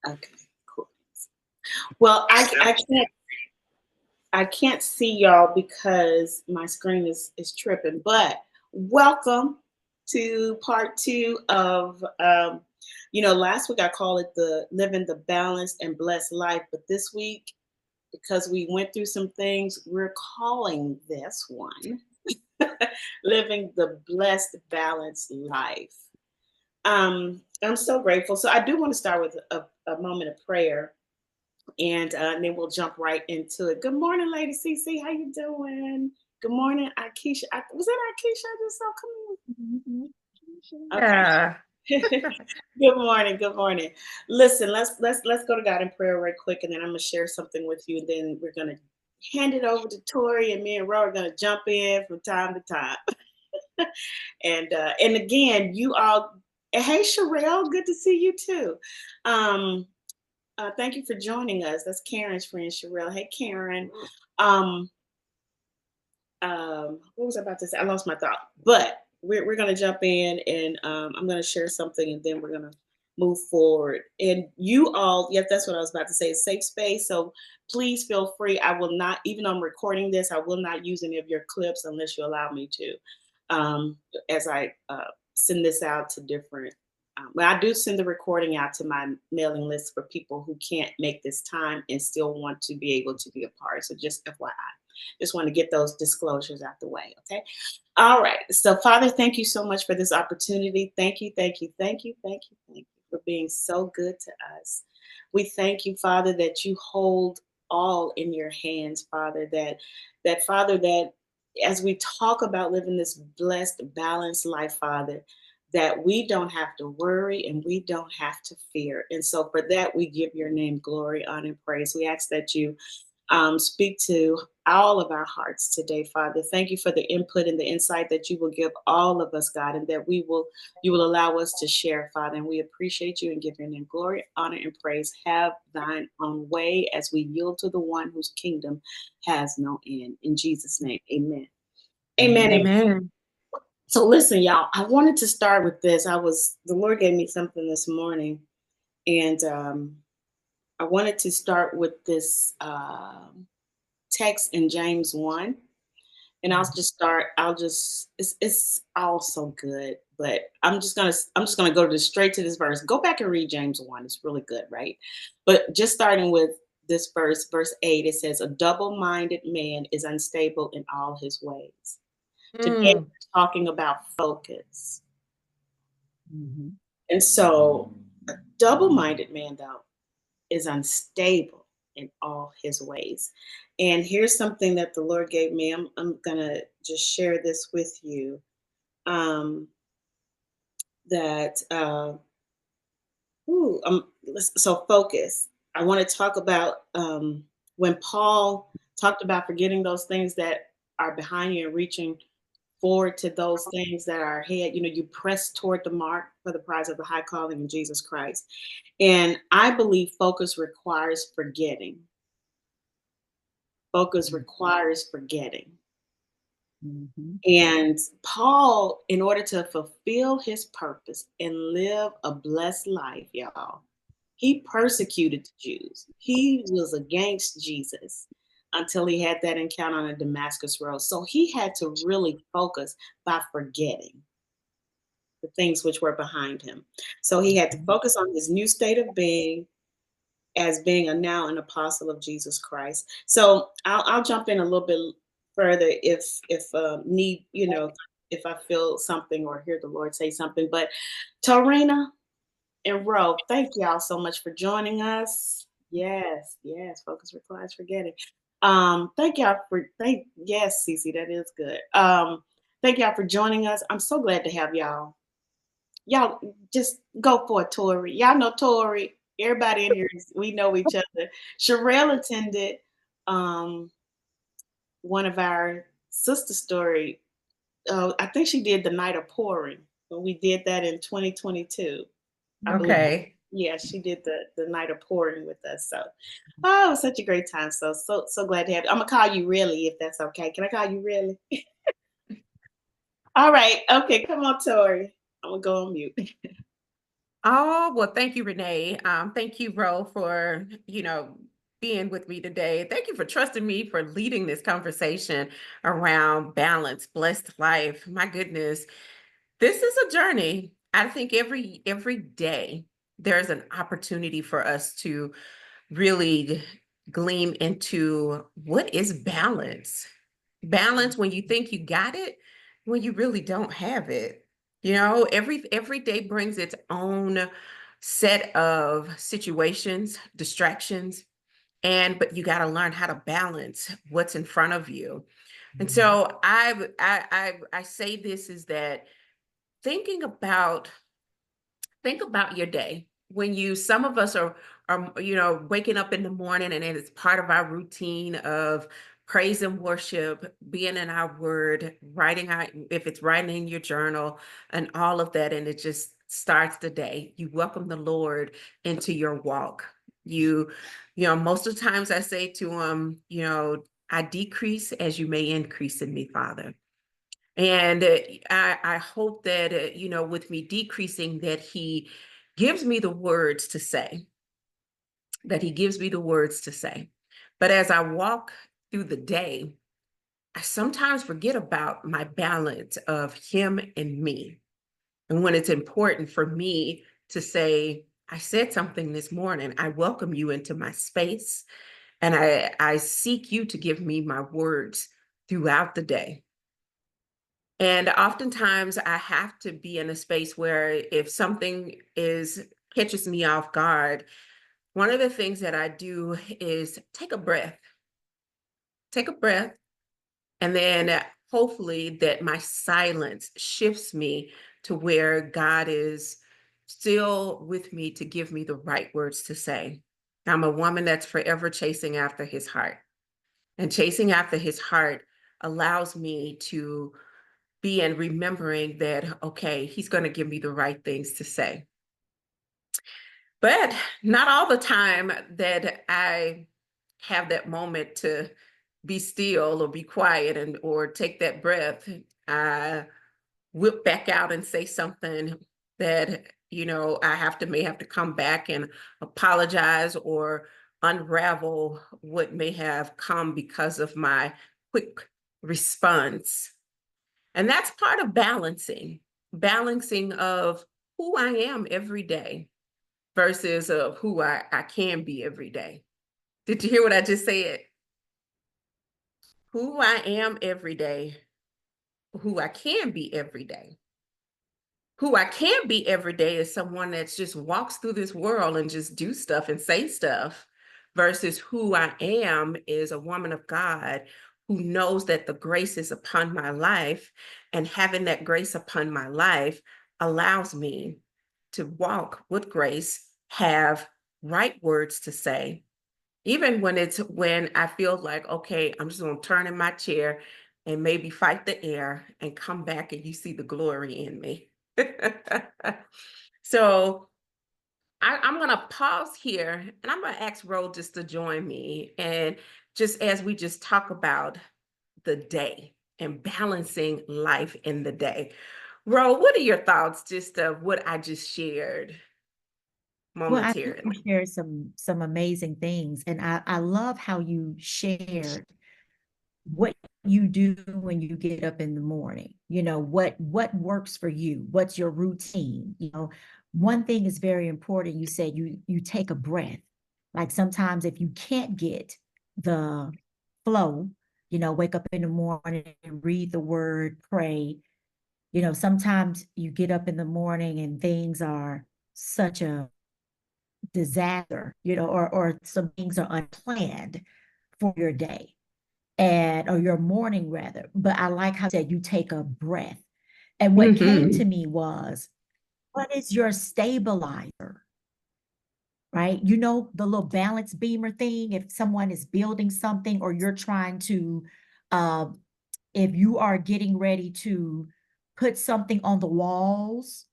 Okay, cool. Well, I can't see y'all because my screen is tripping. But welcome to part two of last week I called it the living the balanced and blessed life, but this week because we went through some things, we're calling this one living the blessed balanced life. I'm so grateful. So I do want to start with a moment of prayer, and then we'll jump right into it. Good morning, Lady CC. How you doing? Good morning, Akeisha. Was that Akeisha I just saw Mhm. come in? Yeah. Okay. Good morning. Good morning. Listen, let's go to God in prayer right quick, and then I'm gonna share something with you. And then we're gonna hand it over to Tori, and me and Ro are gonna jump in from time to time. And again, you all. Hey, Sherelle, good to see you too. Um, thank you for joining us. That's Karen's friend, Sherelle. Hey, Karen. Um, what was I about to say? I lost my thought. But we're going to jump in, and I'm going to share something, and then we're going to move forward. And you all, yep, that's what I was about to say. It's safe space. So please feel free. I will not, even though I'm recording this, I will not use any of your clips unless you allow me to. As I send this out to different. But I do send the recording out to my mailing list for people who can't make this time and still want to be able to be a part. So just FYI. Just want to get those disclosures out the way. Okay. All right. So, Father, thank you so much for this opportunity. Thank you, thank you, thank you, thank you, thank you for being so good to us. We thank you, Father, that you hold all in your hands, Father, that Father, that as we talk about living this blessed, balanced life, Father, that we don't have to worry and we don't have to fear. And so for that, we give your name glory, honor, and praise. We ask that you speak to all of our hearts today, Father. Thank you for the input and the insight that you will give all of us, God, and that you will allow us to share, Father. And we appreciate you and give your name glory, honor, and praise. Have thine own way as we yield to the one whose kingdom has no end. In Jesus' name, amen. Amen. Amen. Amen. So listen, y'all, I wanted to start with this. The Lord gave me something this morning, and I wanted to start with this text in James 1. And it's all so good, but I'm just gonna go straight to this verse. Go back and read James 1. It's really good, right? But just starting with this verse 8, it says, a double-minded man is unstable in all his ways. Today Mm. we're talking about focus. Mhm. And so a double-minded man, though, is unstable in all his ways. And here's something that the Lord gave me. I'm going to just share this with you. Um, that, so focus. I want to talk about when Paul talked about forgetting those things that are behind you and reaching forward to those things that are ahead. You press toward the mark for the prize of the high calling in Jesus Christ. And I believe focus requires forgetting. Focus requires forgetting. Mhm. And Paul, in order to fulfill his purpose and live a blessed life, y'all, he persecuted the Jews. He was against Jesus until he had that encounter on the Damascus Road. So he had to really focus by forgetting the things which were behind him. So he had to focus on his new state of being as being a now an apostle of Jesus Christ. So I'll jump in a little bit further if need, if I feel something or hear the Lord say something. But Tarina and Ro, thank y'all so much for joining us. Yes, yes, focus requires forgetting. Thank y'all for thank yes, Cece, that is good. Thank y'all for joining us. I'm so glad to have y'all. Y'all just go for it, Tori. Y'all know Tori. Everybody in here, we know each other. Sherelle attended um, one of our sister story. I think she did the night of pouring when we did that in 2022. I believe. Okay. Yeah, she did the night of pouring with us. So, oh, it was such a great time. So glad to have you. I'm gonna call you really if that's okay. Can I call you really? All right. Okay, come on, Tori. I'm gonna go on mute. Oh, well, thank you, Renee. Thank you, Ro, for, being with me today. Thank you for trusting me for leading this conversation around balance, blessed life. My goodness, this is a journey. I think every day there's an opportunity for us to really gleam into what is balance. Balance when you think you got it, when you really don't have it. Every day brings its own set of situations, distractions, and but you got to learn how to balance what's in front of you. And Mhm. so I say this is that thinking about think about your day when you some of us are waking up in the morning and it's part of our routine of praise and worship, being in our word, writing out if it's writing in your journal and all of that, and it just starts the day. You welcome the Lord into your walk. Most of the times I say to him, I decrease as you may increase in me, Father. And I hope that, with me decreasing, that he gives me the words to say, that he gives me the words to say. But as I walk through the day, I sometimes forget about my balance of him and me. And when it's important for me to say, I said something this morning, I welcome you into my space, and I seek you to give me my words throughout the day. And oftentimes I have to be in a space where if something is catches me off guard, one of the things that I do is take a breath, and then hopefully that my silence shifts me to where God is still with me to give me the right words to say. I'm a woman that's forever chasing after his heart. And chasing after his heart allows me to be and remembering that, okay, he's going to give me the right things to say. But not all the time that I have that moment to be still or be quiet and or take that breath, I whip back out and say something that, may have to come back and apologize or unravel what may have come because of my quick response. And that's part of balancing of who I am every day versus of who I can be every day. Did you hear what I just said? Who I am every day, who I can be every day. Who I can be every day is someone that just walks through this world and just do stuff and say stuff versus who I am is a woman of God who knows that the grace is upon my life, and having that grace upon my life allows me to walk with grace, have right words to say, even when I feel like, okay, I'm just going to turn in my chair and maybe fight the air and come back and you see the glory in me. So I'm going to pause here and I'm going to ask Ro just to join me. And just as we just talk about the day and balancing life in the day. Ro, what are your thoughts just of what I just shared Well, I think you momentarily? shared some amazing things, and I love how you shared what you do when you get up in the morning. What works for you, what's your routine. One thing is very important. You said you take a breath. Like sometimes if you can't get the flow, wake up in the morning and read the word, pray. Sometimes you get up in the morning and things are such a disaster, or some things are unplanned for your day and or your morning rather. But I like how you said you take a breath. And what came to Mhm. me was, what is your stabilizer? Right? The little balance beamer thing, if someone is building something or you're trying to, uh, if you are getting ready to put something on the walls,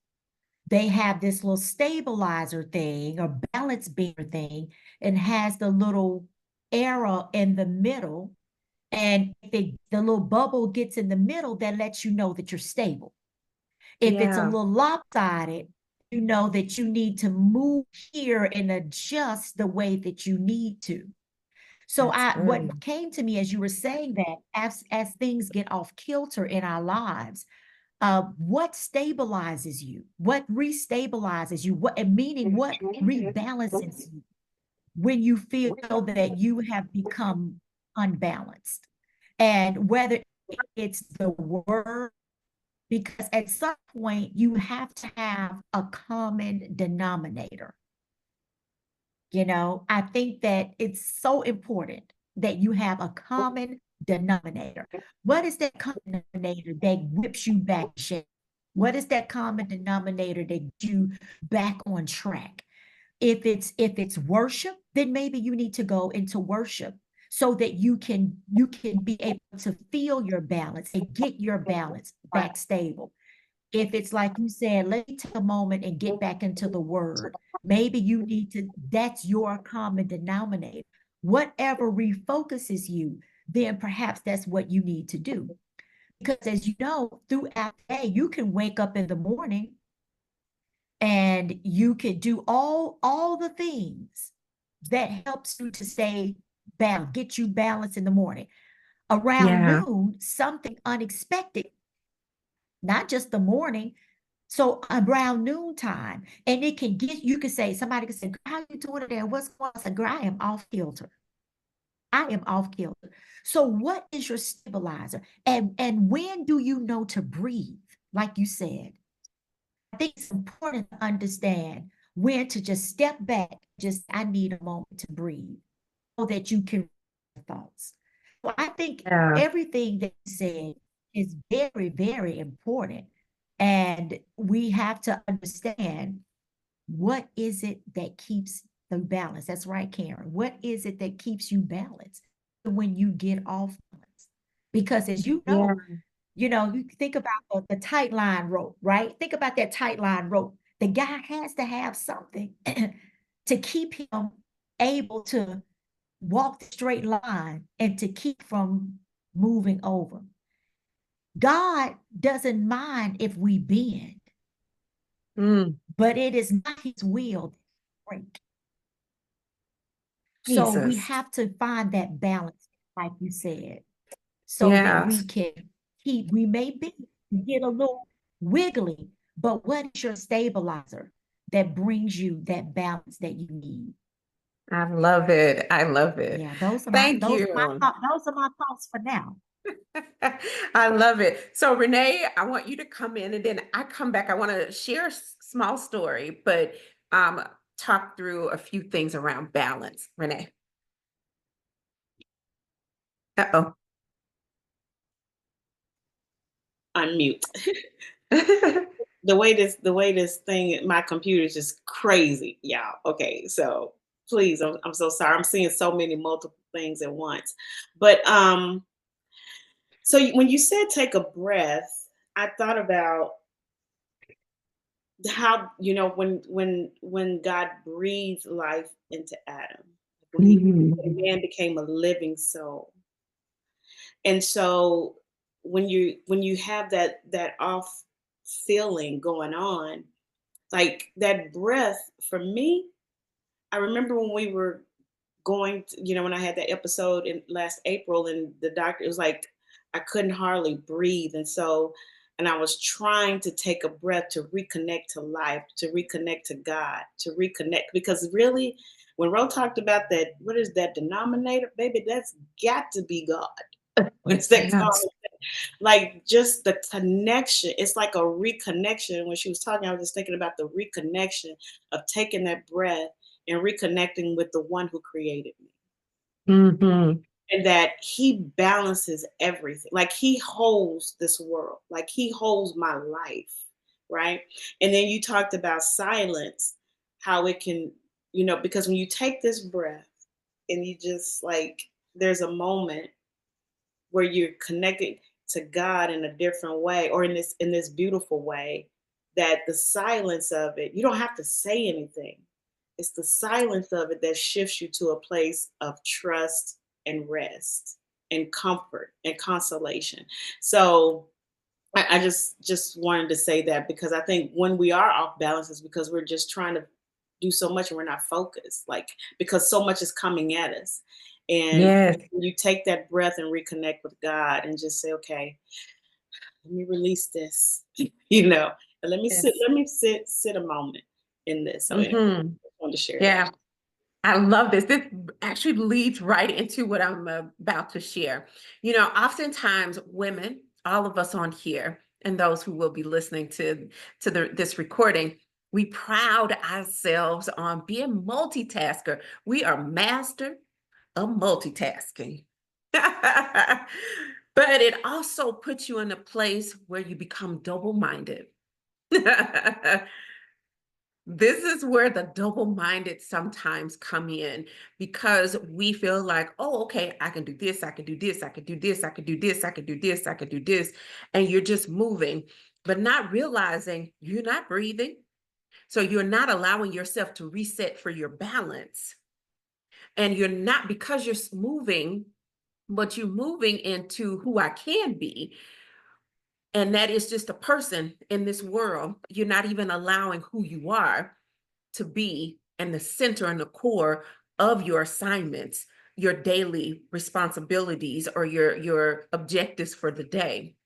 they have this little stabilizer thing or balance beamer thing and has the little arrow in the middle. And if the little bubble gets in the middle, that lets you know that you're stable. If it's a Yeah. little lopsided, you know that you need to move here and adjust the way that you need to. So That's what good. came to me as you were saying that, as things get off kilter in our lives, what stabilizes you? What restabilizes you? What, and meaning what rebalances you when you feel that you have become unbalanced? And whether it's the word, because at some point you have to have a common denominator. You know, I think that it's so important that you have a common denominator. What is that common denominator that whips you back in shape? What is that common denominator that gets you back on track? If it's worship, then maybe you need to go into worship so that you can be able to feel your balance and get your balance back stable. If it's like you said, let me take a moment and get back into the word. Maybe you need to, that's your common denominator. Whatever refocuses you, then perhaps that's what you need to do. Because as you know, throughout the day, you can wake up in the morning and you could do all the things that helps you to stay balanced, get you balanced in the morning. Around Yeah. noon, something unexpected, not just the morning, so around noontime, and it can get, you can say, somebody can say, how you doing today? What's going on? I said, girl, I am off kilter. I am off kilter. So what is your stabilizer? And when do you know to breathe? Like you said, I think it's important to understand when to just step back, just I need a moment to breathe so that you can thoughts. So I think Yeah. everything that you said is very, very important. And we have to understand, what is it that keeps the balance? That's right, Karen. What is it that keeps you balanced when you get off balance? Because as Yeah. you know, you think about the tight line rope, right? Think about that tight line rope. The guy has to have something to keep him able to walk the straight line and to keep from moving over. God doesn't mind if we bend, Mm, but it is not his will to break. So we Jesus. have to find that balance, like you said, so that we Yes. can keep, we may be, get a little wiggly, but what is your stabilizer that brings you that balance that you need? I love it. I love it. Yeah, Thank you. those are my thoughts for now. I love it. So Renee, I want you to come in and then I come back. I want to share a small story, but um talk through a few things around balance. Renee. Uh-oh. Unmute. The way this thing, my computer is just crazy, y'all. Okay, so please, I'm so sorry. I'm seeing so many multiple things at once. But so when you said take a breath, I thought about how, when God breathed life into Adam, when Mhm. man became a living soul. And so when you have that off feeling going on, like that breath for me, I remember when we were going to, when I had that episode in last April, and the doctor, it was like I couldn't hardly breathe. And I was trying to take a breath to reconnect to life, to reconnect to God, to reconnect. Because really, when Ro talked about that, what is that denominator, baby? That's got to be God. What's that Yes. called? Like just the connection. It's like a reconnection. When she was talking, I was just thinking about the reconnection of taking that breath and reconnecting with the one who created me. Hmm. And that he balances everything. Like he holds this world, like he holds my life, right? And then you talked about silence, how it can, because when you take this breath and you just like, there's a moment where you're connected to God in a different way, or in this beautiful way, that the silence of it, you don't have to say anything. It's the silence of it that shifts you to a place of trust and rest and comfort and consolation. So I just wanted to say that because I think when we are off balance is because we're just trying to do so much and we're not focused, like because so much is coming at us. And Yes. when you take that breath and reconnect with God and just say, okay, let me release this, and Yes. let me sit a moment in this. So anyway, Hmm. I wanted to share that. Yeah. I love this. This actually leads right into what I'm about to share. Oftentimes women, all of us on here, and those who will be listening to this recording, we proud ourselves on being multitasker. We are master of multitasking. But it also puts you in a place where you become double-minded. This is where the double-minded sometimes come in because we feel like, oh, okay, I can do this, I can do this, I can do this, I can do this, I can do this, I can do this. And you're just moving, but not realizing you're not breathing. So you're not allowing yourself to reset for your balance. And you're not, because you're moving, but you're moving into who I can be. And that is just a person in this world. You're not even allowing who you are to be in the center and the core of your assignments, your daily responsibilities, or your objectives for the day.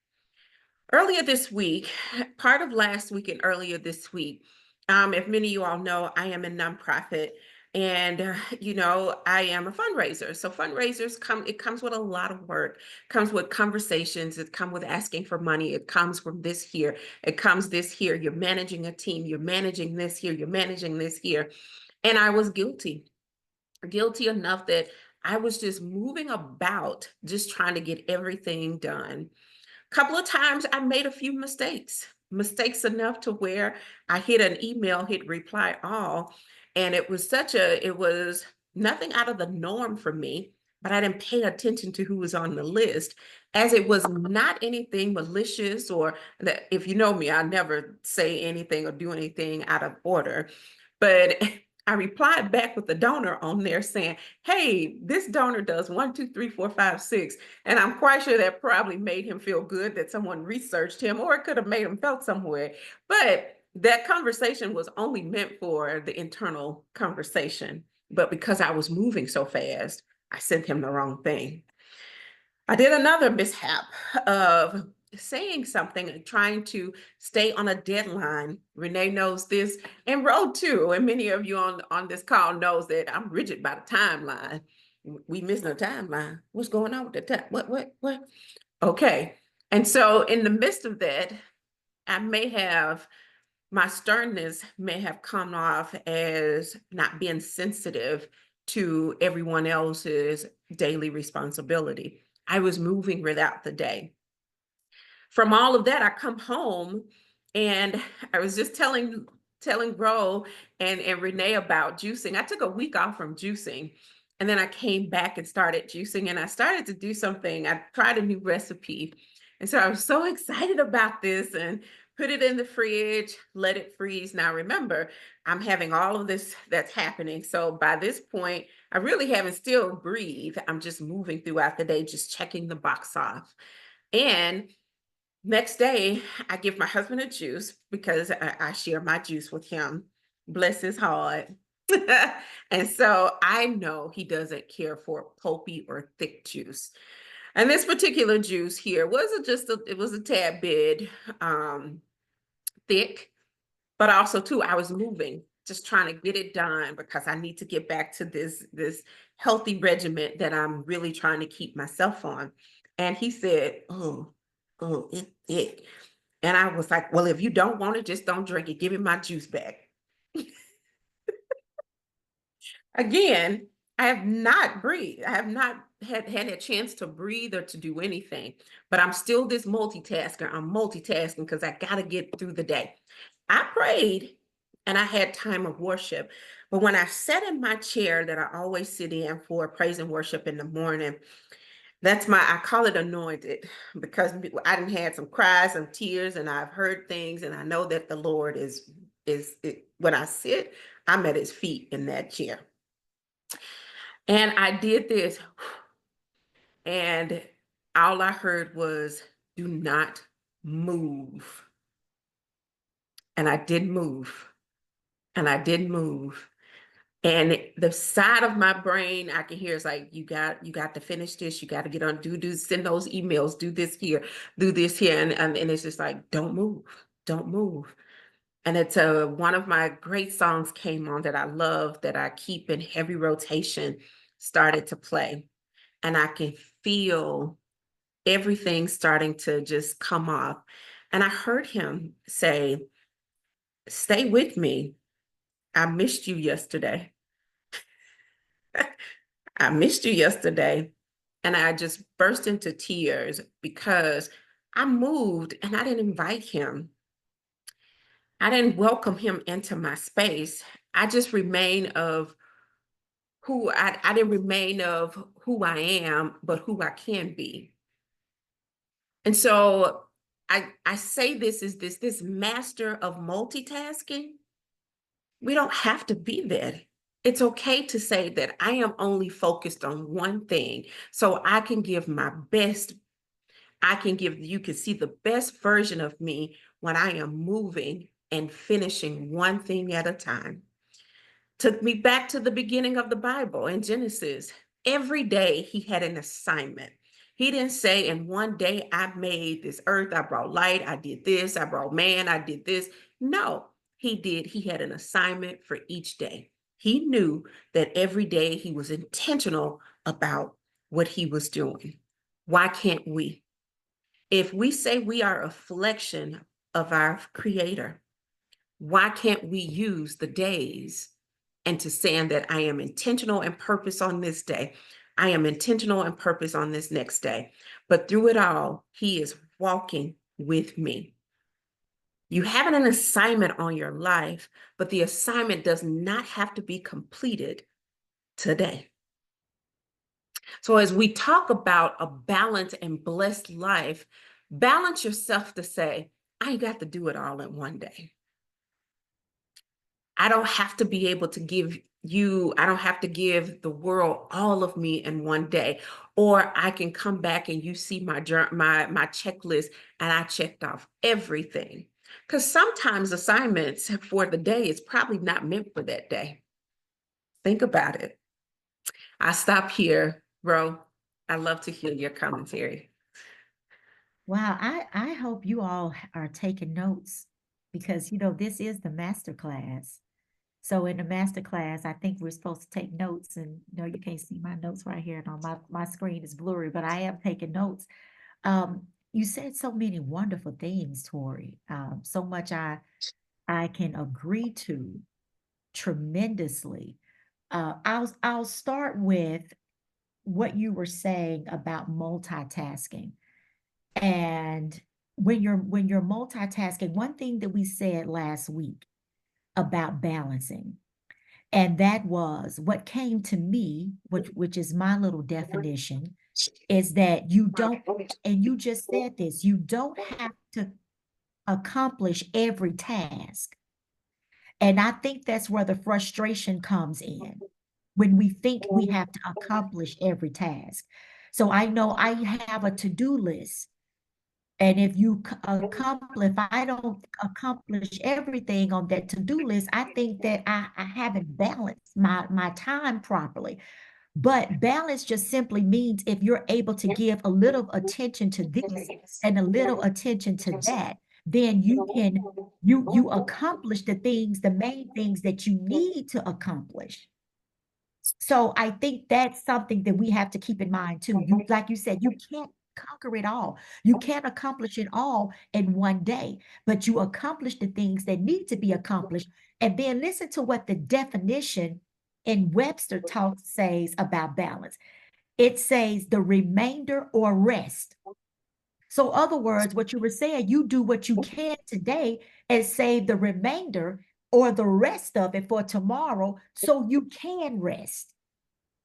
Earlier this week, part of last week and earlier this week, if many of you all know, I am a nonprofit and, I am a fundraiser. So fundraisers it comes with a lot of work, comes with conversations, it comes with asking for money, it comes from this here, it comes this here, you're managing a team, you're managing this here, you're managing this here. And I was guilty enough that I was just moving about, just trying to get everything done. Couple of times I made a few mistakes enough to where I hit an email, hit reply all, and it was nothing out of the norm for me, but I didn't pay attention to who was on the list, as it was not anything malicious or that. If you know me, I never say anything or do anything out of order, but I replied back with the donor on there saying, hey, this donor does 1, 2, 3, 4, 5, 6. And I'm quite sure that probably made him feel good that someone researched him, or it could have made him felt some way. But that conversation was only meant for the internal conversation. But because I was moving so fast, I sent him the wrong thing. I did another mishap of saying something and trying to stay on a deadline. Renee knows this, and Ro too. And many of you on this call knows that I'm rigid by the timeline. We missing a timeline. What's going on with the time? What? Okay. And so in the midst of that, my sternness may have come off as not being sensitive to everyone else's daily responsibility. I was moving without the day. From all of that, I come home and I was just telling Ro and Renee about juicing. I took a week off from juicing, and then I came back and started juicing, and I started to do something. I tried a new recipe. And so I was so excited about this and put it in the fridge, let it freeze. Now remember, I'm having all of this that's happening. So by this point, I really haven't still breathed. I'm just moving throughout the day, just checking the box off. And next day, I give my husband a juice because I share my juice with him. Bless his heart. And so I know he doesn't care for pulpy or thick juice. And this particular juice here it was a tad bit thick, but also too, I was moving, just trying to get it done because I need to get back to this healthy regimen that I'm really trying to keep myself on. And he said, oh, it's thick. And I was like, well, if you don't want it, just don't drink it. Give me my juice back. Again, I have not breathed. I have not had a chance to breathe or to do anything, but I'm still this multitasker. I'm multitasking because I got to get through the day. I prayed and I had time of worship. But when I sat in my chair that I always sit in for praise and worship in the morning, I call it anointed because I didn't had some cries, some tears, and I've heard things, and I know that the Lord when I sit, I'm at his feet in that chair. And I did this, and all I heard was, do not move. And I did move. And I did move. And the side of my brain I can hear is like, you got to finish this. You got to get on, send those emails, do this here, do this here. And it's just like, don't move, don't move. And it's one of my great songs came on that I love, that I keep in heavy rotation, started to play. And I can feel everything starting to just come off. And I heard him say, stay with me. I missed you yesterday. I missed you yesterday. And I just burst into tears because I moved and I didn't invite him. I didn't welcome him into my space. I just remain of I didn't remain of who I am, but who I can be. And so I say this is this master of multitasking. We don't have to be there. It's okay to say that I am only focused on one thing, so I can give my best. You can see the best version of me when I am moving and finishing one thing at a time. Took me back to the beginning of the Bible in Genesis. Every day he had an assignment. He didn't say, in one day I made this earth, I brought light, I did this, I brought man, I did this. No, he had an assignment for each day. He knew that every day he was intentional about what he was doing. Why can't we? If we say we are a reflection of our Creator, why can't we use the days and to saying that I am intentional and purpose on this day? I am intentional and purpose on this next day. But through it all, he is walking with me. You have an assignment on your life, but the assignment does not have to be completed today. So as we talk about a balanced and blessed life, balance yourself to say, I ain't got to do it all in one day. I don't have to be able to I don't have to give the world all of me in one day. Or I can come back and you see my checklist and I checked off everything. Because sometimes assignments for the day is probably not meant for that day. Think about it. I stop here, Ro. I love to hear your commentary. Wow, I hope you all are taking notes because this is the master class. So in the master class, I think we're supposed to take notes, and no, you can't see my notes right here. No, my screen is blurry, but I am taking notes. You said so many wonderful things, Tori. So much I can agree to tremendously. I'll start with what you were saying about multitasking. And when you're multitasking, one thing that we said last week about balancing, and that was what came to me, which is my little definition, is that you don't, and you just said this, you don't have to accomplish every task. And I think that's where the frustration comes in, when we think we have to accomplish every task. So I know I have a to-do list. And if if I don't accomplish everything on that to-do list, I think that I haven't balanced my time properly. But balance just simply means if you're able to give a little attention to this and a little attention to that, then you accomplish the main things that you need to accomplish. So I think that's something that we have to keep in mind too. Like you said, you can't conquer it all. You can't accomplish it all in one day, but you accomplish the things that need to be accomplished. And then listen to what the definition in Webster Talk says about balance. It says the remainder or rest. So other words, what you were saying, you do what you can today and save the remainder or the rest of it for tomorrow so you can rest.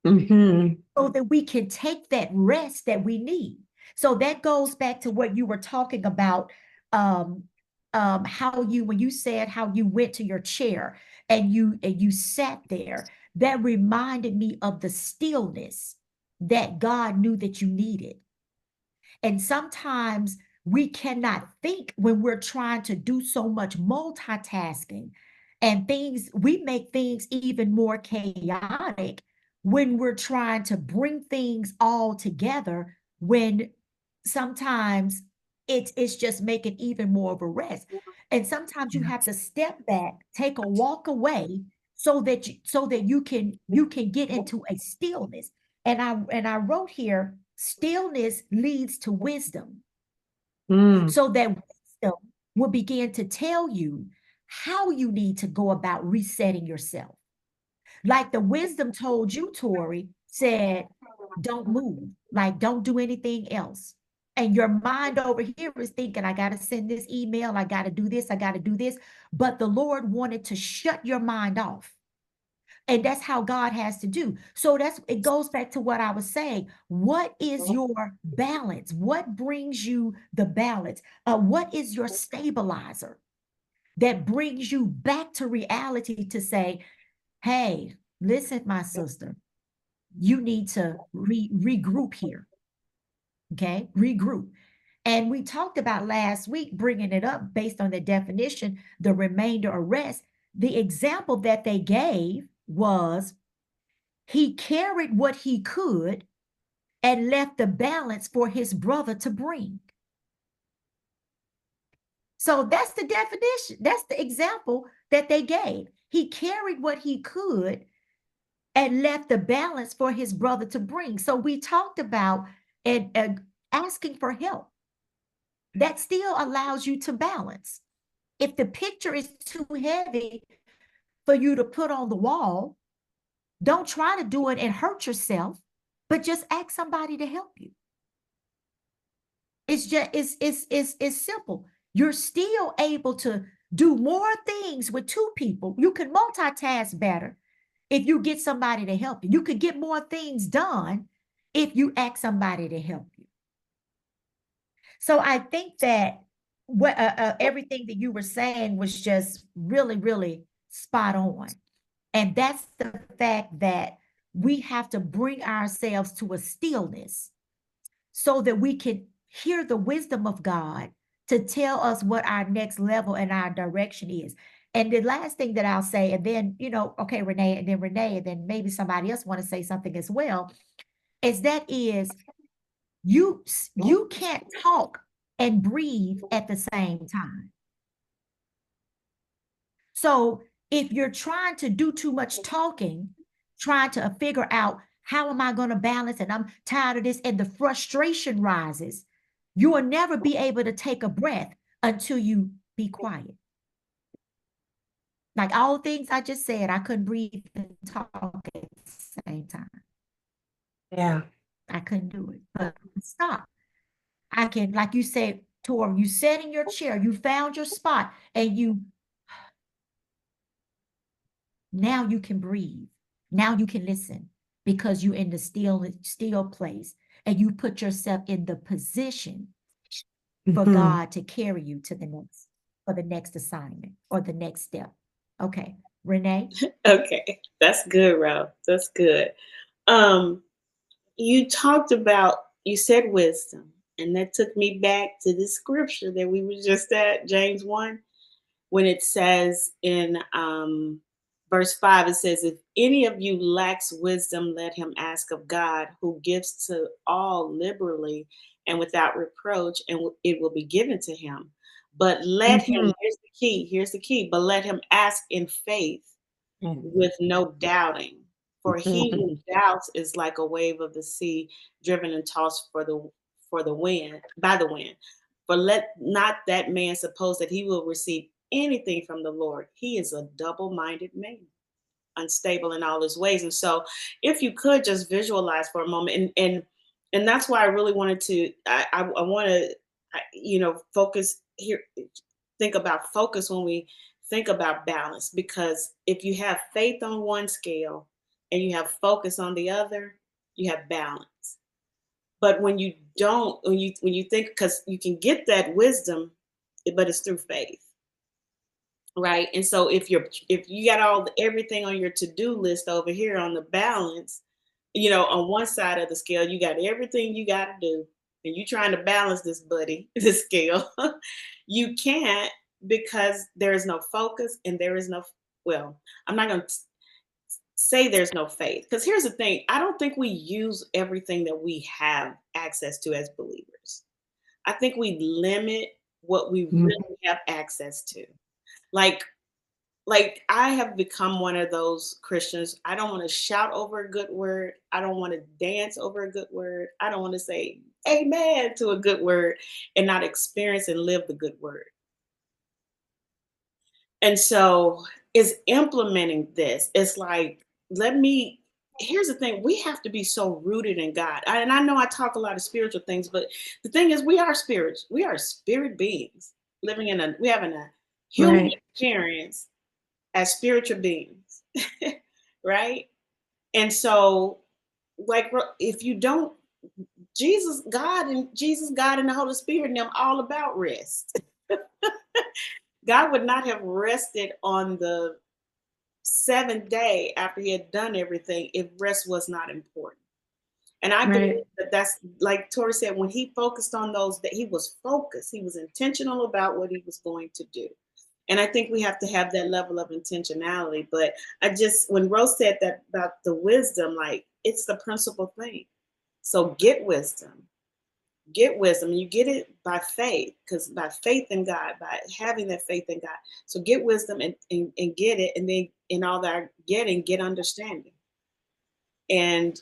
So that we can take that rest that we need. So that goes back to what you were talking about, when you said how you went to your chair and you sat there. That reminded me of the stillness that God knew that you needed. And sometimes we cannot think when we're trying to do so much multitasking and things, we make things even more chaotic when we're trying to bring things all together, when sometimes it's just making even more of a rest. And sometimes you have to step back, take a walk away so that you can get into a stillness. And I wrote here, stillness leads to wisdom. Mm. So that wisdom will begin to tell you how you need to go about resetting yourself. Like the wisdom told you, Tori, said, don't move, like don't do anything else. And your mind over here is thinking, I got to send this email, I got to do this, I got to do this. But the Lord wanted to shut your mind off. And that's how God has to do. So it goes back to what I was saying. What is your balance? What brings you the balance? What is your stabilizer that brings you back to reality to say, hey, listen, my sister, you need to regroup here. Okay, regroup. And we talked about last week, bringing it up based on the definition, the remainder of rest. The example that they gave was, he carried what he could and left the balance for his brother to bring. So that's the definition. That's the example that they gave. He carried what he could and left the balance for his brother to bring. So we talked about asking for help. That still allows you to balance. If the picture is too heavy for you to put on the wall, don't try to do it and hurt yourself, but just ask somebody to help you. It's just, it's simple. You're still able to do more things with two people. You can multitask better if you get somebody to help you. You could get more things done if you ask somebody to help you. So I think that what everything that you were saying was just really, really spot on. And that's the fact that we have to bring ourselves to a stillness so that we can hear the wisdom of God to tell us what our next level and our direction is. And the last thing that I'll say, and then, okay, Renee, and then maybe somebody else want to say something as well, is you can't talk and breathe at the same time. So if you're trying to do too much talking, trying to figure out how am I going to balance, and I'm tired of this, and the frustration rises, you will never be able to take a breath until you be quiet. Like all the things I just said, I couldn't breathe and talk at the same time. Yeah. I couldn't do it, but stop. I can, like you said, Tor, you sat in your chair, you found your spot, and now you can breathe. Now you can listen because you're in the still place, and you put yourself in the position for God to carry you to the next assignment or the next step. Okay, Renee? Okay, that's good, Ralph. That's good. You said wisdom, and that took me back to the scripture that we were just at, James 1, when it says in verse 5, it says, if any of you lacks wisdom, let him ask of God, who gives to all liberally and without reproach, and it will be given to him. But let him, here's the key, but let him ask in faith with no doubting. For he who doubts is like a wave of the sea, driven and tossed by the wind. For let not that man suppose that he will receive anything from the Lord. He is a double-minded man, unstable in all his ways. And so if you could just visualize for a moment, and that's why I really wanted to, I want to, focus here, think about focus when we think about balance, because if you have faith on one scale and you have focus on the other, you have balance. But when you don't, when you think, because you can get that wisdom, but it's through faith, right? And so if you got everything on your to-do list over here on the balance, on one side of the scale, you got everything you got to do, and you're trying to balance this, buddy, this scale, you can't, because there is no focus and there is no, well, I'm not going to say there's no faith. Because here's the thing, I don't think we use everything that we have access to as believers. I think we limit what we Mm. really have access to. Like, like I have become one of those Christians. I don't want to shout over a good word. I don't want to dance over a good word. I don't want to say amen to a good word and not experience and live the good word. And so is implementing this. It's like, let me, here's the thing, we have to be so rooted in God. And I know I talk a lot of spiritual things, but the thing is, we are spirits. We are spirit beings living in we having a human Right. experience as spiritual beings, right? And so, like, if you don't, Jesus, God, and the Holy Spirit, and them all about rest. God would not have rested on the seventh day after he had done everything if rest was not important. And I believe Right. that that's like Tori said, when he focused on those, that he was focused, he was intentional about what he was going to do. And I think we have to have that level of intentionality. But I just, when Rose said that about the wisdom, like, it's the principal thing. So get wisdom. Get wisdom. You get it by faith, because by faith in God, by having that faith in God. So get wisdom and get it. And then in all that getting, get understanding. And,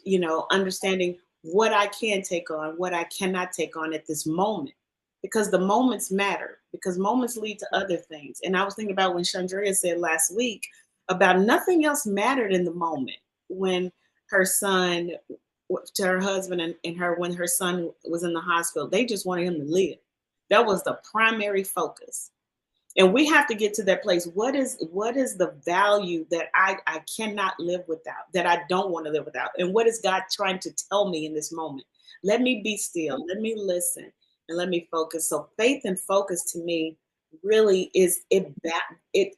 understanding what I can take on, what I cannot take on at this moment, because the moments matter, because moments lead to other things. And I was thinking about when Chandrea said last week about nothing else mattered in the moment when her son, to her husband and her, when her son was in the hospital, they just wanted him to live. That was the primary focus. And we have to get to that place. What is the value that I cannot live without, that I don't want to live without? And what is God trying to tell me in this moment? Let me be still, let me listen, and let me focus. So faith and focus to me really is it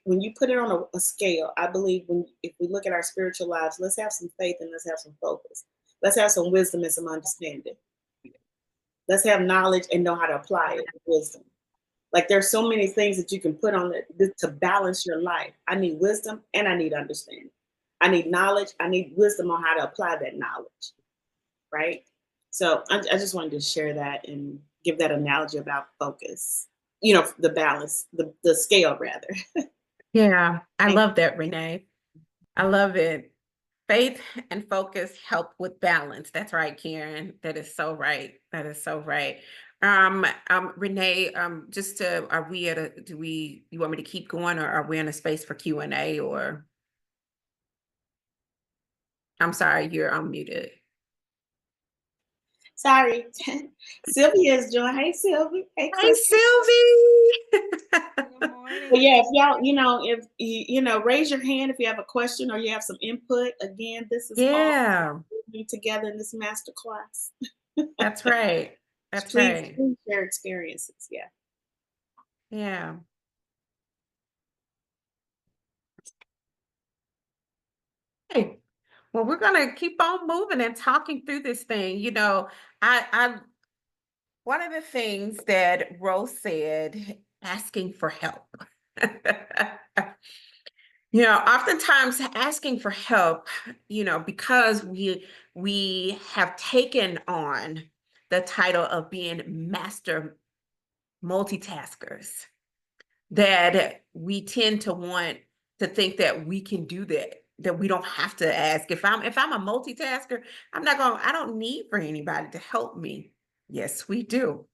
when you put it on a scale. I believe if we look at our spiritual lives, let's have some faith and let's have some focus. Let's have some wisdom and some understanding. Let's have knowledge and know how to apply it with wisdom. Like, there's so many things that you can put on it to balance your life. I need wisdom and I need understanding. I need knowledge. I need wisdom on how to apply that knowledge. Right. So I just wanted to share that and give that analogy about focus, the balance, the scale rather. Yeah, I Thank love that, Renee. I love it. Faith and focus help with balance. That's right, Karen. That is so right. That is so right. Renee, are we at you want me to keep going, or are we in a space for Q&A, or? I'm sorry, you're unmuted. Sorry. Sylvia is joining. Hey, Sylvia. Hey, Hey, Chris. Sylvie. Good morning. But yeah, if y'all, if raise your hand if you have a question or you have some input. Again, this is all Yeah, together in this master class. that's right. That's Please right. share experiences. Yeah. Yeah. Hey, well, we're gonna keep on moving and talking through this thing. I one of the things that Rose said, asking for help. Oftentimes asking for help, because we have taken on the title of being master multitaskers, that we tend to want to think that we can do that we don't have to ask. If I'm a multitasker, I don't need for anybody to help me. Yes, we do.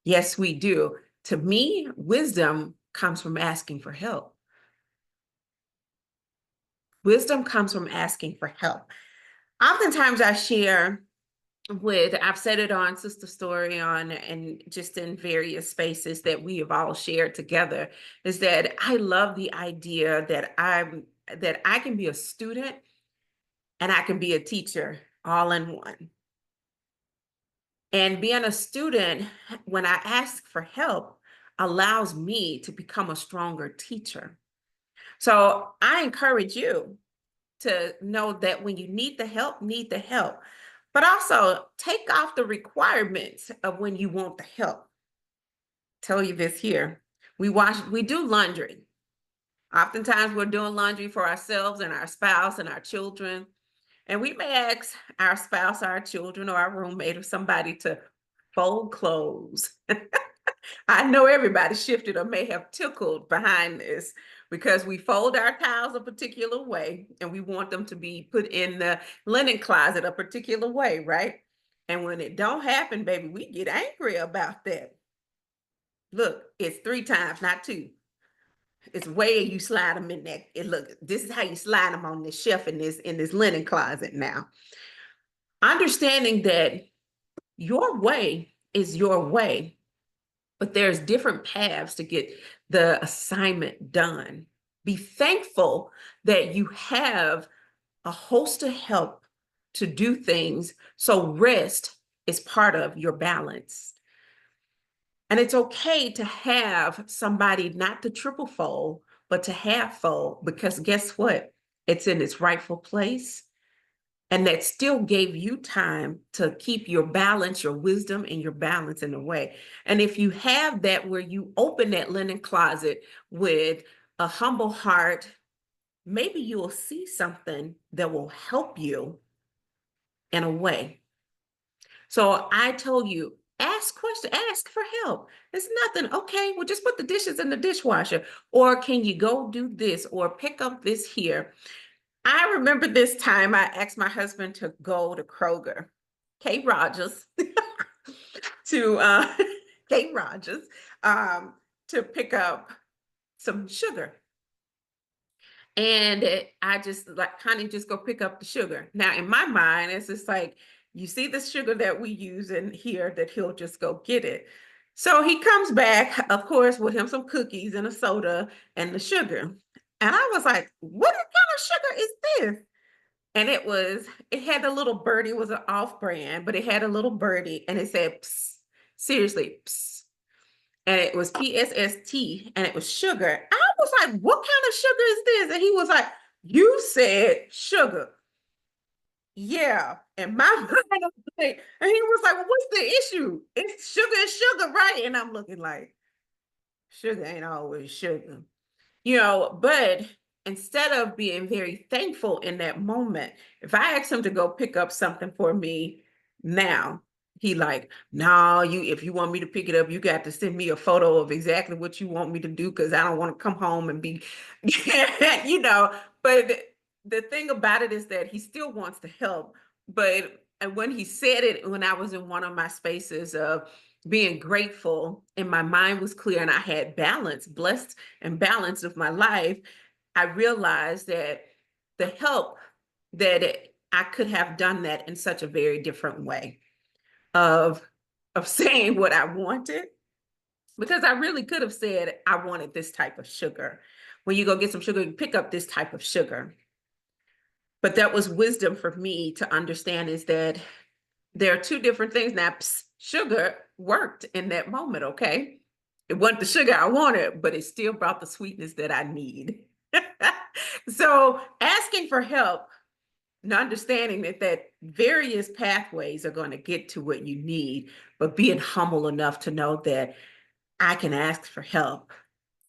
Yes, we do. To me, wisdom comes from asking for help. Wisdom comes from asking for help. Oftentimes I share I've said it on Sister Story and just in various spaces that we have all shared together, is that I love the idea that I can be a student and I can be a teacher all in one. And being a student, when I ask for help, allows me to become a stronger teacher. So I encourage you to know that when you need the help, but also take off the requirements of when you want the help. Tell you this here. We do laundry. Oftentimes we're doing laundry for ourselves and our spouse and our children. And we may ask our spouse, our children, or our roommate or somebody to fold clothes. I know everybody shifted or may have tickled behind this because we fold our towels a particular way and we want them to be put in the linen closet a particular way, right? And when it don't happen, baby, we get angry about that. Look, it's 3 times, not 2. It's way you slide them in there. Look, this is how you slide them on this shelf in this linen closet now. Understanding that your way is your way, but there's different paths to get the assignment done. Be thankful that you have a host of help to do things, so rest is part of your balance. And it's okay to have somebody not to triple fold, but to half fold, because guess what? It's in its rightful place. And that still gave you time to keep your balance, your wisdom, and your balance in the way. And if you have that where you open that linen closet with a humble heart, maybe you will see something that will help you in a way. So I told you, ask questions, ask for help. It's nothing. Okay, well, just put the dishes in the dishwasher. Or can you go do this or pick up this here? I remember this time I asked my husband to go to Kroger, Kate Rogers, to Kate Rogers, to pick up some sugar. And I just like kind of just go pick up the sugar. Now, in my mind, it's just like, you see the sugar that we use in here, that he'll just go get it. So he comes back, of course, with him some cookies and a soda and the sugar. And I was like, what kind of sugar is this? And it had a little birdie, it was an off brand, but it had a little birdie and it said, psst, seriously, psst. And it was PSST and it was sugar. I was like, what kind of sugar is this? And he was like, you said sugar. Yeah. And my mind was like, and he was like, well, what's the issue? It's sugar, right? And I'm looking like, sugar ain't always sugar. But instead of being very thankful in that moment, if I ask him to go pick up something for me now, he like, no, if you want me to pick it up, you got to send me a photo of exactly what you want me to do, because I don't want to come home and be, but the thing about it is that he still wants to help. And when he said it, when I was in one of my spaces of being grateful and my mind was clear and I had balance, blessed and balanced of my life, I realized that the help I could have done that in such a very different way of saying what I wanted, because I really could have said, I wanted this type of sugar. When you go get some sugar, you pick up this type of sugar. But that was wisdom for me to understand, is that there are 2 different things. Now, sugar worked in that moment, okay? It wasn't the sugar I wanted, but it still brought the sweetness that I need. So asking for help and understanding that various pathways are going to get to what you need, but being humble enough to know that I can ask for help.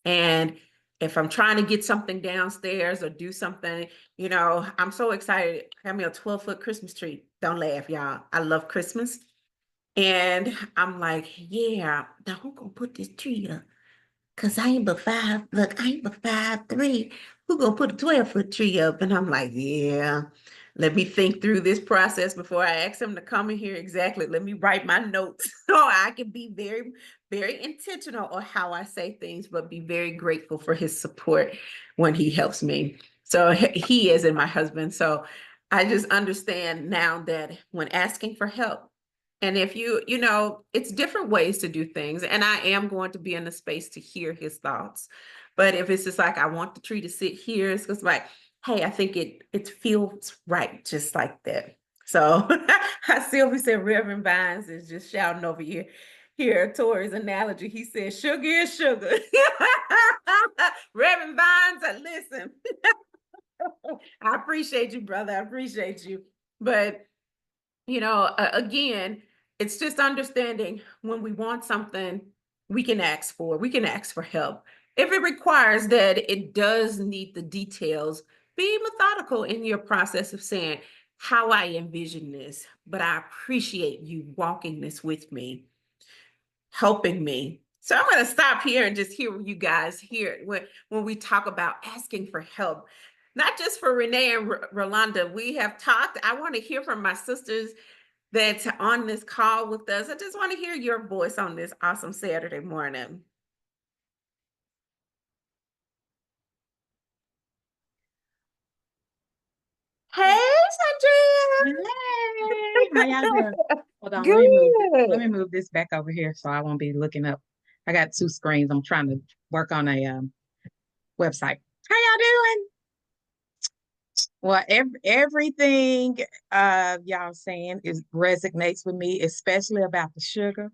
And if I'm trying to get something downstairs or do something, I'm so excited. Have me a 12-foot Christmas tree. Don't laugh, y'all. I love Christmas. And I'm like, yeah, now who gonna put this tree up? Cause I ain't but 5'3". Who gonna put a 12-foot tree up? And I'm like, yeah, let me think through this process before I ask him to come in here. Exactly. Let me write my notes so I can be very, very intentional on how I say things, but be very grateful for his support when he helps me. So he is in my husband. So I just understand now that when asking for help, and if it's different ways to do things, and I am going to be in the space to hear his thoughts. But if it's just like, I want the tree to sit here, it's just like, hey, I think it feels right, just like that. So Sylvie said Reverend Vines is just shouting over here Tori's analogy. He said, sugar is sugar. Reverend Vines, listen. I appreciate you, brother. I appreciate you. But Again, it's just understanding when we want something, we can ask for help. If it requires that it does need the details, be methodical in your process of saying how I envision this, but I appreciate you walking this with me, helping me. So I'm going to stop here and just hear what you guys hear when we talk about asking for help. Not just for Renee and Rolanda, we have talked. I want to hear from my sisters that's on this call with us. I just want to hear your voice on this awesome Saturday morning. Hey, Sandria. Hey, how y'all doing? Hold on, let me Good. move this back over here so I won't be looking up. I got two screens. I'm trying to work on a website. How y'all doing? Well, everything y'all saying is resonates with me, especially about the sugar.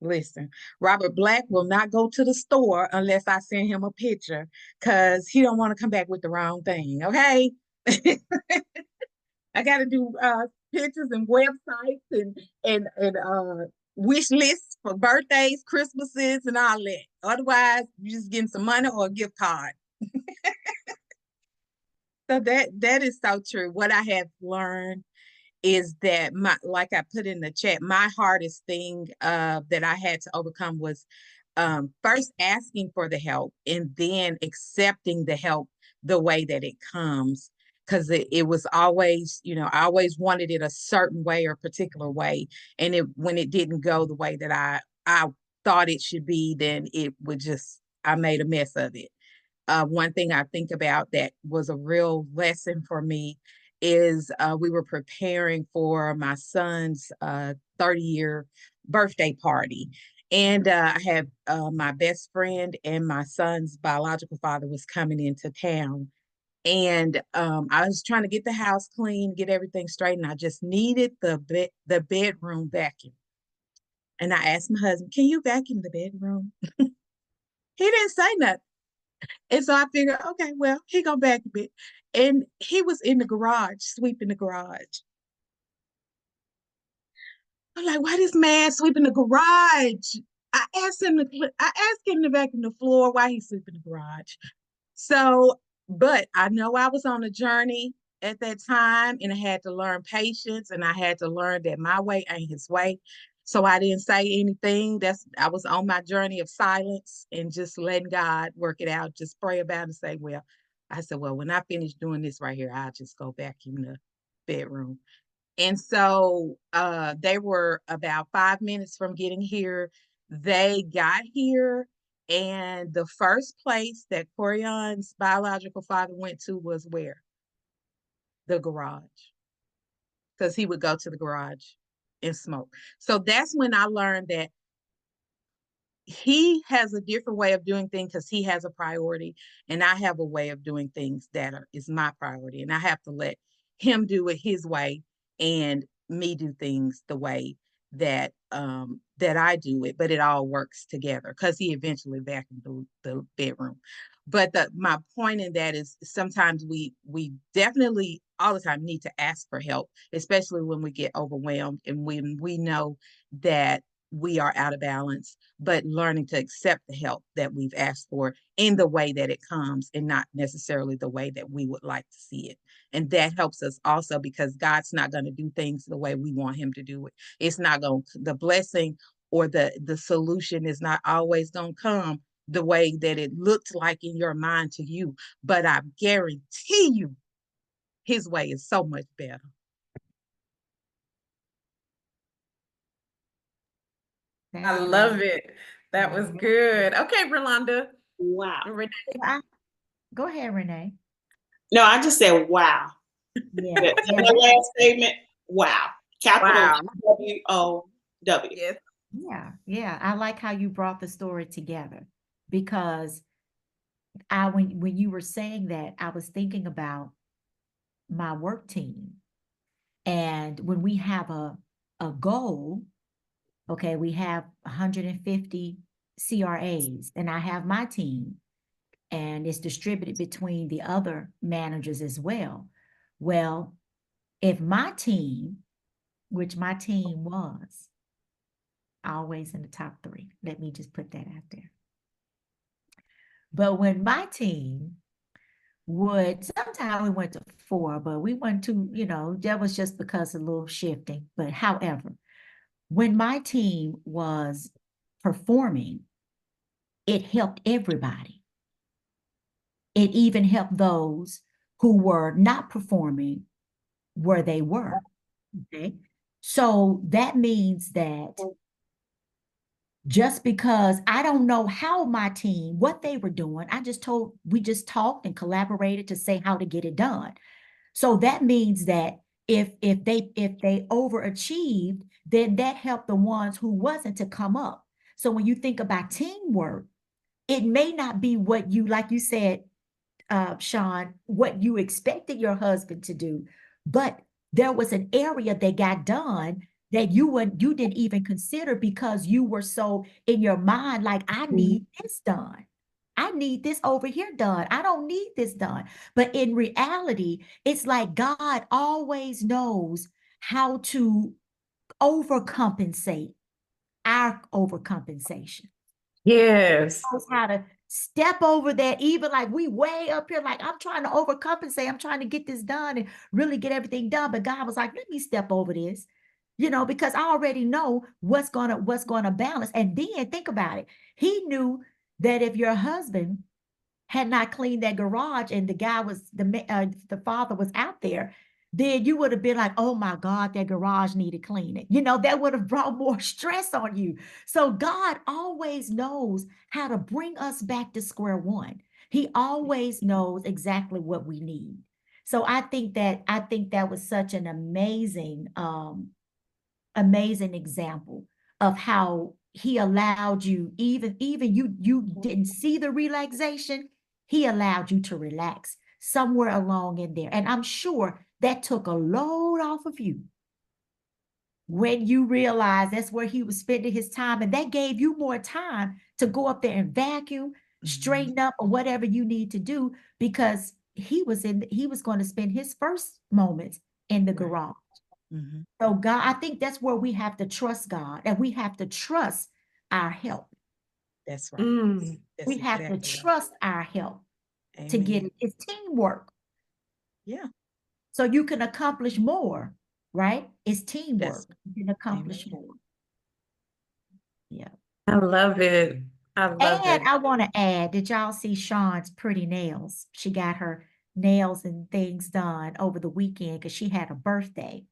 Listen, Robert Black will not go to the store unless I send him a picture because he don't want to come back with the wrong thing. Okay. I got to do pictures and websites and wish lists for birthdays, Christmases, and all that. Otherwise, you just getting some money or a gift card. So that is so true. What I have learned is that like I put in the chat, my hardest thing that I had to overcome was first asking for the help and then accepting the help the way that it comes. Because it was always, I always wanted it a certain way or particular way. And when it didn't go the way that I thought it should be, then it would I made a mess of it. One thing I think about that was a real lesson for me is we were preparing for my son's 30-year birthday party. And I had my best friend and my son's biological father was coming into town. And I was trying to get the house clean, get everything straight, and I just needed the bedroom vacuum. And I asked my husband, "Can you vacuum the bedroom?" He didn't say nothing. And so I figured, okay, well, he go back a bit. And he was in the garage, sweeping the garage. I'm like, why this man sweeping the garage? I asked him to vacuum the floor while he's sweeping the garage. So, but I know I was on a journey at that time and I had to learn patience and I had to learn that my way ain't his way. So I didn't say anything. I was on my journey of silence and just letting God work it out, just pray about it and say, well, I said, well, when I finish doing this right here, I'll just go back in the bedroom. And so they were about 5 minutes from getting here. They got here, and the first place that Corion's biological father went to was where? The garage. Because he would go to the garage and smoke. So that's when I learned that he has a different way of doing things because he has a priority, and I have a way of doing things that is my priority, and I have to let him do it his way and me do things the way that I do it, but it all works together because he eventually vacuumed the bedroom. But my point in that is sometimes we definitely all the time need to ask for help, especially when we get overwhelmed and when we know that we are out of balance, but learning to accept the help that we've asked for in the way that it comes and not necessarily the way that we would like to see it. And that helps us also because God's not going to do things the way we want him to do it. It's not going to, the blessing or the solution is not always going to come the way that it looked like in your mind to you. But I guarantee you, his way is so much better. I love it. That was good. Okay, Rolanda. Wow. Go ahead, Renee. No, I just said wow. Yeah. The last statement, wow. Capital W-O-W. Yes. Yeah. I like how you brought the story together because when you were saying that, I was thinking about my work team. And when we have a goal, okay, we have 150 CRAs, and I have my team, and it's distributed between the other managers as well. Well, if my team which my team was always in the top 3. Let me just put that out there. But when my team would, sometimes we went to 4, but we went to, that was just because of a little shifting. But however, when my team was performing, it helped everybody. It even helped those who were not performing where they were. Okay. So that means that just because I don't know how my team, what they were doing, we just talked and collaborated to say how to get it done. So that means that if they overachieved, then that helped the ones who wasn't to come up. So when you think about teamwork, it may not be what you, like you said, Sean, what you expected your husband to do, but there was an area that got done that you didn't even consider because you were so in your mind, like, I need this done. I need this over here done. I don't need this done. But in reality, it's like God always knows how to overcompensate our overcompensation. Yes. Knows how to step over that, even like we way up here, like I'm trying to overcompensate. I'm trying to get this done and really get everything done. But God was like, let me step over this, because I already know what's gonna balance. And then think about it. He knew that if your husband had not cleaned that garage and the guy was the father was out there, then you would have been like, oh my God, that garage needed cleaning. That would have brought more stress on you. So God always knows how to bring us back to square one. He always knows exactly what we need. So I think that was such an amazing example of how he allowed you, even you didn't see the relaxation, he allowed you to relax somewhere along in there. And I'm sure that took a load off of you when you realized that's where he was spending his time, and that gave you more time to go up there and vacuum, straighten up, or whatever you need to do, because he was going to spend his first moments in the garage. So God, I think that's where we have to trust God, and we have to trust our help. That's right. Mm. That's We have to exactly right. trust our help to get Amen. it. It's teamwork. Yeah, So you can accomplish more, right? It's teamwork. That's You can accomplish Amen. more. Yeah. I love it. I love And it. I want to add, did y'all see Sean's pretty nails? She got her nails and things done over the weekend because she had a birthday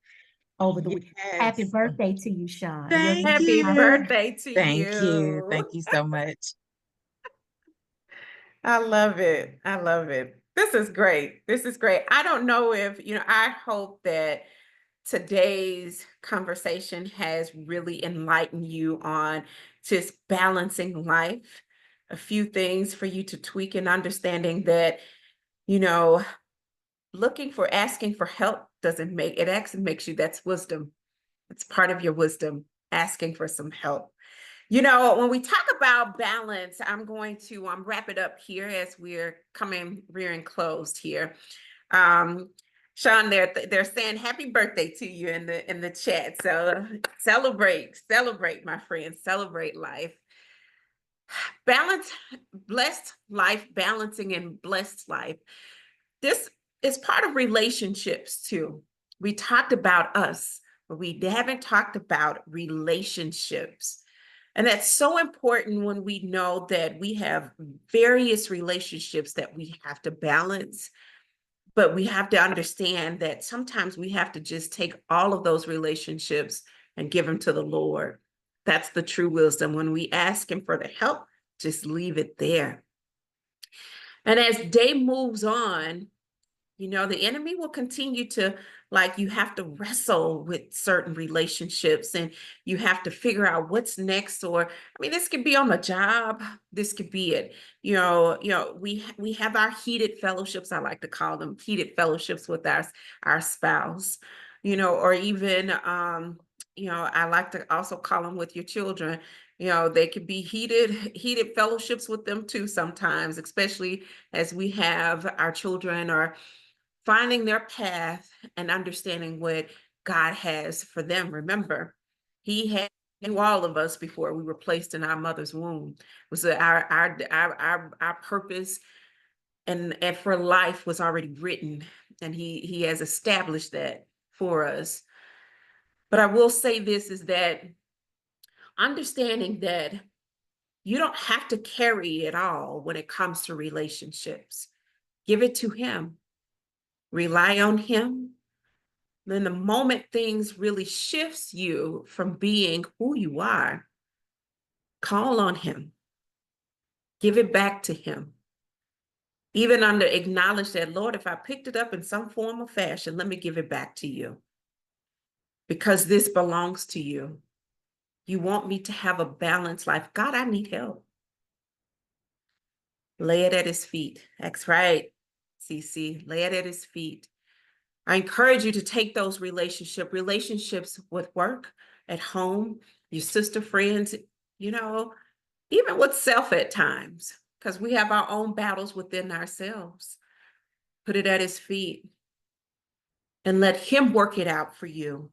over the weekend. Happy Yes. birthday to you, Sean. Thank Happy you. birthday to Thank you. you. Thank you so much. I love it. I love it. This is great. This is great. I don't know if, I hope that today's conversation has really enlightened you on just balancing life. A few things for you to tweak, and understanding that, asking for help doesn't make it, actually makes you, that's wisdom. It's part of your wisdom, asking for some help. When we talk about balance, I'm going to wrap it up here as we're rearing closed here. Sean, they're saying happy birthday to you in the chat. So celebrate, my friends, celebrate life. Balance, blessed life, balancing and blessed life. This is part of relationships too. We talked about us, but we haven't talked about relationships. And that's so important when we know that we have various relationships that we have to balance. But we have to understand that sometimes we have to just take all of those relationships and give them to the Lord. That's the true wisdom. When we ask Him for the help, just leave it there. And as day moves on, the enemy will continue to, you have to wrestle with certain relationships, and you have to figure out what's next. Or, this could be on the job. This could be it. We have our heated fellowships. I like to call them heated fellowships with our spouse, or even, I like to also call them with your children. They could be heated fellowships with them too sometimes, especially as we have our children or finding their path and understanding what God has for them. Remember, he had knew all of us before we were placed in our mother's womb. It was our purpose and for life was already written, and he has established that for us. But I will say this is that understanding that you don't have to carry it all when it comes to relationships. Give it to him. Rely on him. Then the moment things really shifts you from being who you are, call on him. Give it back to him. Even acknowledge that, Lord, if I picked it up in some form or fashion, let me give it back to you. Because this belongs to you. You want me to have a balanced life. God, I need help. Lay it at his feet. That's right, CC. Lay it at his feet. I encourage you to take those relationships with work, at home, your sister friends, even with self at times, because we have our own battles within ourselves. Put it at his feet and let him work it out for you.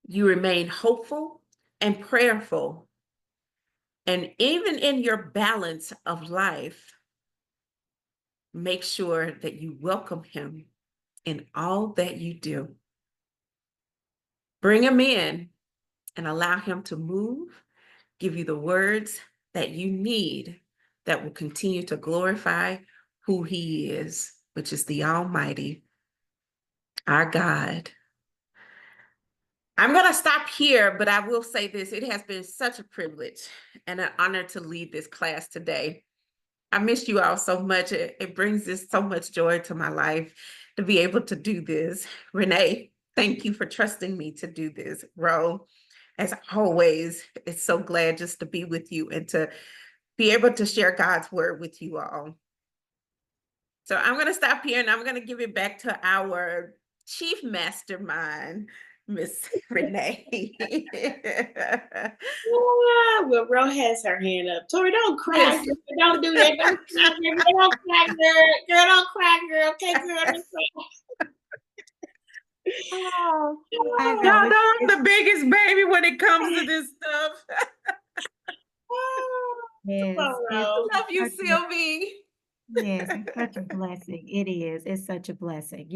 You remain hopeful and prayerful. And even in your balance of life, make sure that you welcome him in all that you do. Bring him in and allow him to move, give you the words that you need that will continue to glorify who he is, which is the Almighty, our God. I'm going to stop here, but I will say this. It has been such a privilege and an honor to lead this class today. I miss you all so much. It brings this so much joy to my life to be able to do this. Renee, thank you for trusting me to do this. Ro, as always, it's so glad just to be with you and to be able to share God's word with you all. So I'm going to stop here and I'm going to give it back to our chief mastermind, Miss Renee. Well, Ro has her hand up. Tori, don't cry. Yes. Girl. Don't do that. Don't cry, girl. Don't cry, girl. Girl, don't cry, girl. Okay, girl. Don't cry. Oh, I Y'all know. know I'm the biggest baby when it comes to this stuff. Yes, Come on, Ro. Love you, such a- Sylvie. yes, it's such a blessing. It is. It's such a blessing.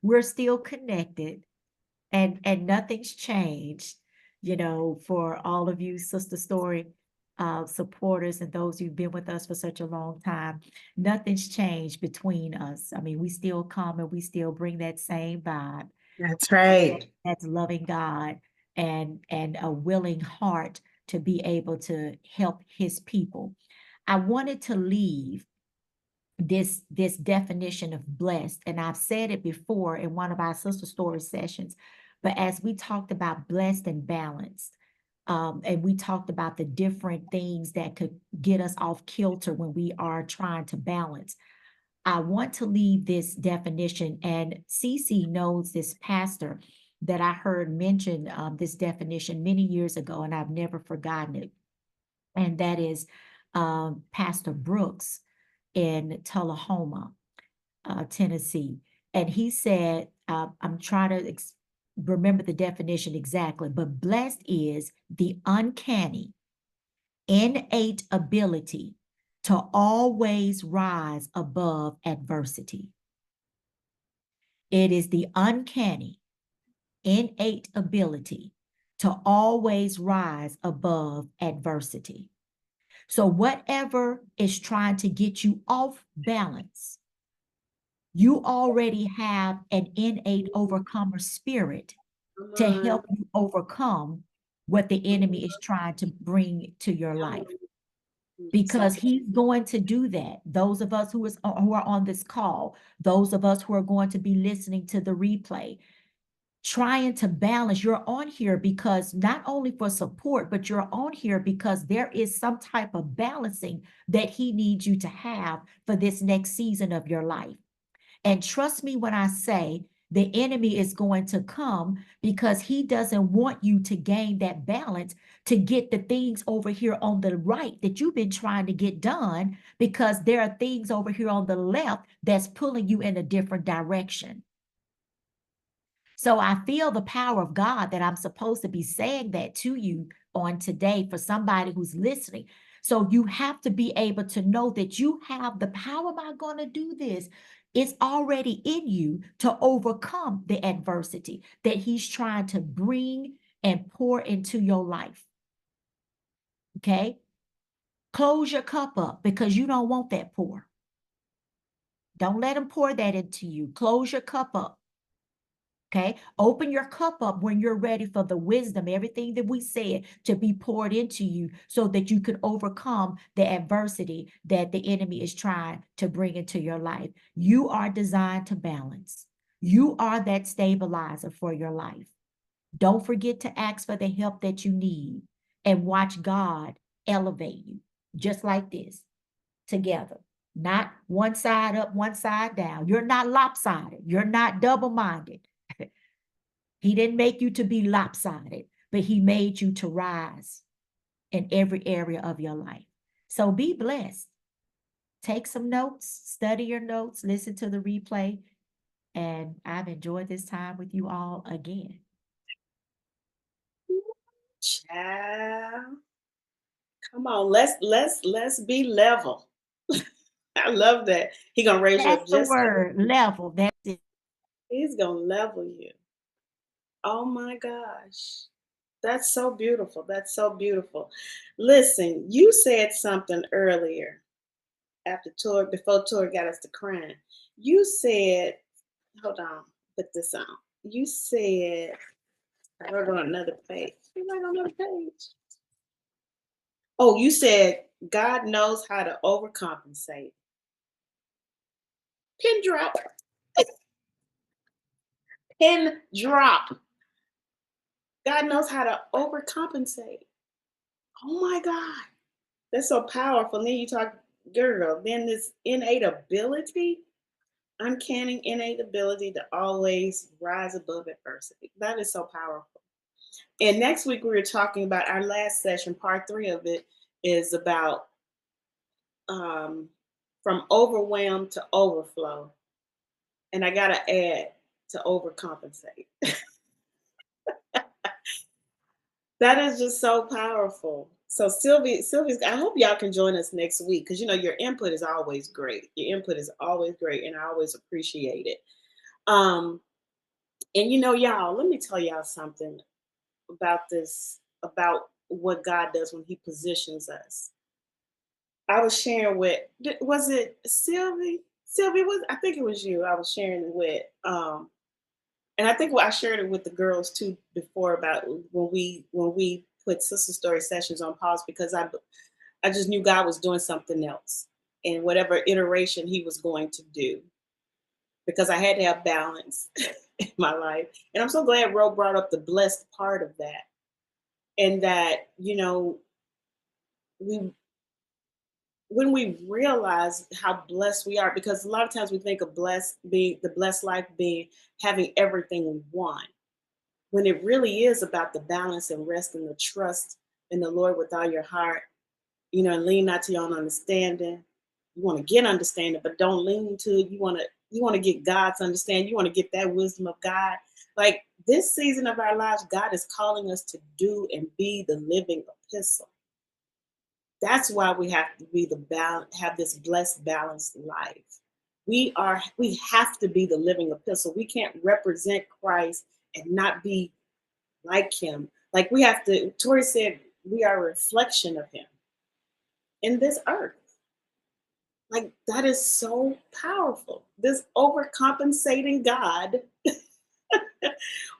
We're still connected, and nothing's changed. For all of you Sister Story supporters and those who've been with us for such a long time, nothing's changed between us. I mean, we still come and we still bring that same vibe. That's right. That's loving God and a willing heart to be able to help his people. I wanted to leave this definition of blessed, and I've said it before in one of our Sister Story sessions, but as we talked about blessed and balanced, and we talked about the different things that could get us off kilter when we are trying to balance. I want to leave this definition, and Cece knows this pastor that I heard mention this definition many years ago, and I've never forgotten it. And that is Pastor Brooks in Tullahoma, Tennessee. And he said, I'm trying to remember the definition exactly, but blessed is the uncanny, innate ability to always rise above adversity. It is the uncanny, innate ability to always rise above adversity. So whatever is trying to get you off balance, you already have an innate overcomer spirit to help you overcome what the enemy is trying to bring to your life. Because he's going to do that. Those of us who are on this call, those of us who are going to be listening to the replay, trying to balance, you're on here because not only for support, but you're on here because there is some type of balancing that he needs you to have for this next season of your life. And trust me when I say the enemy is going to come because he doesn't want you to gain that balance to get the things over here on the right that you've been trying to get done, because there are things over here on the left that's pulling you in a different direction. So I feel the power of God that I'm supposed to be saying that to you on today for somebody who's listening. So you have to be able to know that you have the power. Am I going to do this? It's already in you to overcome the adversity that he's trying to bring and pour into your life. Okay? Close your cup up because you don't want that pour. Don't let him pour that into you. Close your cup up. Okay, open your cup up when you're ready for the wisdom, everything that we said to be poured into you so that you can overcome the adversity that the enemy is trying to bring into your life. You are designed to balance. You are that stabilizer for your life. Don't forget to ask for the help that you need and watch God elevate you just like this together. Not one side up, one side down. You're not lopsided. You're not double-minded. He didn't make you to be lopsided, but he made you to rise in every area of your life. So be blessed. Take some notes, study your notes, listen to the replay. And I've enjoyed this time with you all again. Child. Come on, let's be level. I love that. He gonna raise you up That's the just like word, level. That's it. he's gonna level you. Oh my gosh. That's so beautiful. That's so beautiful. Listen, you said something earlier before Tori got us to crying. You said, hold on, put this on. You said, I wrote on another page. You write on another page. Oh, you said God knows how to overcompensate. Pin drop. Pin drop. God knows how to overcompensate. Oh my God. That's so powerful. And then you talk, girl, then this innate ability, uncanny innate ability to always rise above adversity. That is so powerful. And next week we were talking about our last session, part 3 of it is about from overwhelm to overflow. And I gotta add to overcompensate. That is just so powerful. So Sylvie's, I hope y'all can join us next week because your input is always great. Your input is always great, and I always appreciate it. And y'all, let me tell y'all something about this, about what God does when He positions us. I was sharing with, was it Sylvie? Sylvie, I think it was you. I was sharing with, and I think I shared it with the girls too before about when we put Sister Story sessions on pause because I just knew God was doing something else in whatever iteration He was going to do because I had to have balance in my life. And I'm so glad Ro brought up the blessed part of that, and that we when we realize how blessed we are, because a lot of times we think of the blessed life being having everything we want, when it really is about the balance and rest and the trust in the Lord with all your heart, and lean not to your own understanding. You want to get understanding, but don't lean to it. You want to get God's understanding. You want to get that wisdom of God. Like this season of our lives, God is calling us to do and be the living epistle. That's why we have to be have this blessed, balanced life. We have to be the living epistle. We can't represent Christ and not be like Him. Like we have to, Tori said, we are a reflection of Him in this earth. Like that is so powerful. This overcompensating God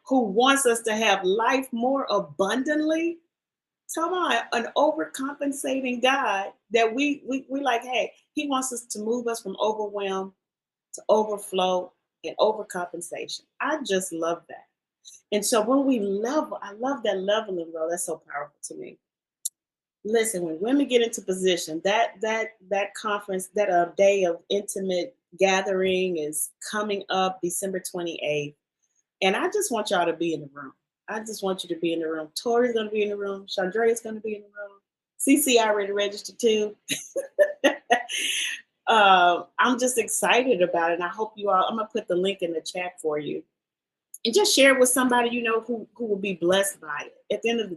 who wants us to have life more abundantly. Come on, an overcompensating God that we like, hey, He wants us to move us from overwhelm to overflow and overcompensation. I just love that. And so when we level, I love that leveling role. That's so powerful to me. Listen, when women get into position, that conference, that day of intimate gathering is coming up December 28th. And I just want y'all to be in the room. I just want you to be in the room. Tori's going to be in the room. Chandrea's going to be in the room. CC already registered too. I'm just excited about it. And I hope you all, I'm going to put the link in the chat for you. and just share it with somebody you know who will be blessed by it. At the end of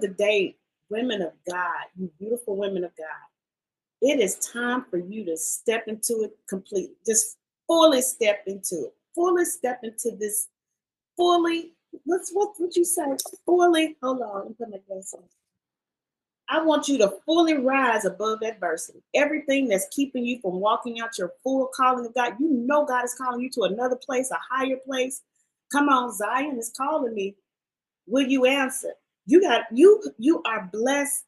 the day, women of God, you beautiful women of God, it is time for you to step into it completely. Just fully step into it. Fully step into this. Fully. What would you say? Fully. Hold on. Let me put my glasses on. I want you to fully rise above adversity. Everything that's keeping you from walking out your full calling of God, you know God is calling you to another place, a higher place. Come on, Zion is calling me. Will you answer? You are blessed,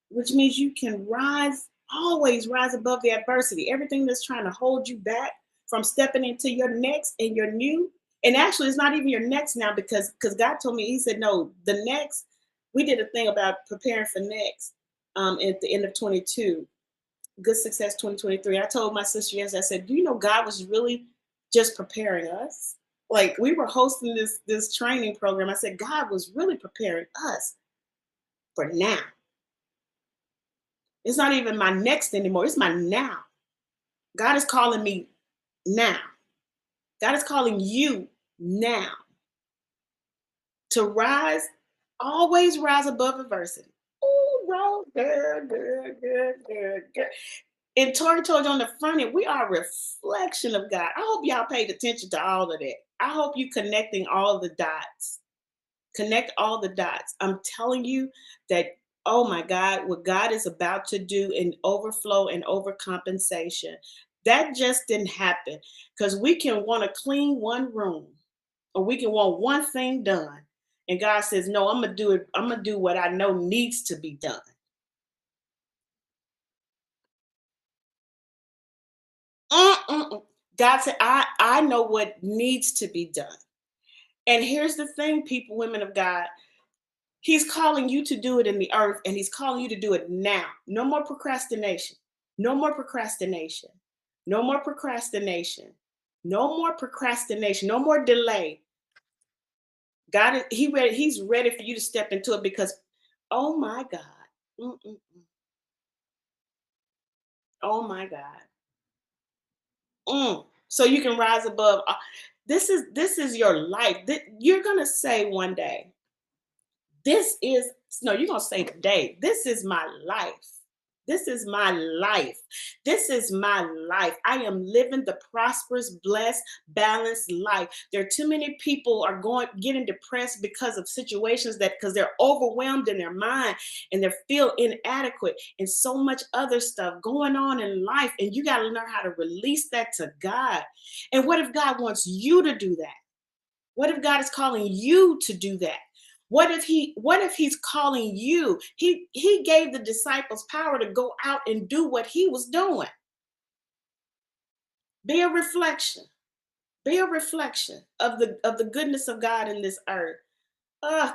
which means you can rise, always rise above the adversity. Everything that's trying to hold you back from stepping into your next and your new. And actually, it's not even your next now because God told me, He said, no, the next. We did a thing about preparing for next at the end of 22, Good Success 2023. I told my sister yesterday, I said, do you know God was really just preparing us? Like we were hosting this training program. I said, God was really preparing us for now. It's not even my next anymore. It's my now. God is calling me now. God is calling you now to rise, always rise above adversity. Oh, bro, good. And Tori told you on the front end, we are a reflection of God. I hope y'all paid attention to all of that. I hope you connecting all the dots. Connect all the dots. I'm telling you that, oh my God, what God is about to do in overflow and overcompensation, that just didn't happen. Because we can want to clean one room or we can want one thing done. And God says, no, I'm going to do it. I'm going to do what I know needs to be done. God said, I know what needs to be done. And here's the thing, people, women of God, He's calling you to do it in the earth, and He's calling you to do it now. No more procrastination. No more procrastination. No more procrastination. No more procrastination. No more delay. God, He's ready for you to step into it because, oh my God. Mm-mm-mm. Oh my God. So you can rise above. This is your life. You're gonna say one day, you're gonna say today, this is my life. This is my life. This is my life. I am living the prosperous, blessed, balanced life. There are too many people are getting depressed because of situations because they're overwhelmed in their mind and they feel inadequate and so much other stuff going on in life. And you got to learn how to release that to God. And what if God wants you to do that? What if God is calling you to do that? What if he's calling you? He gave the disciples power to go out and do what he was doing. Be a reflection. Be a reflection of the goodness of God in this earth.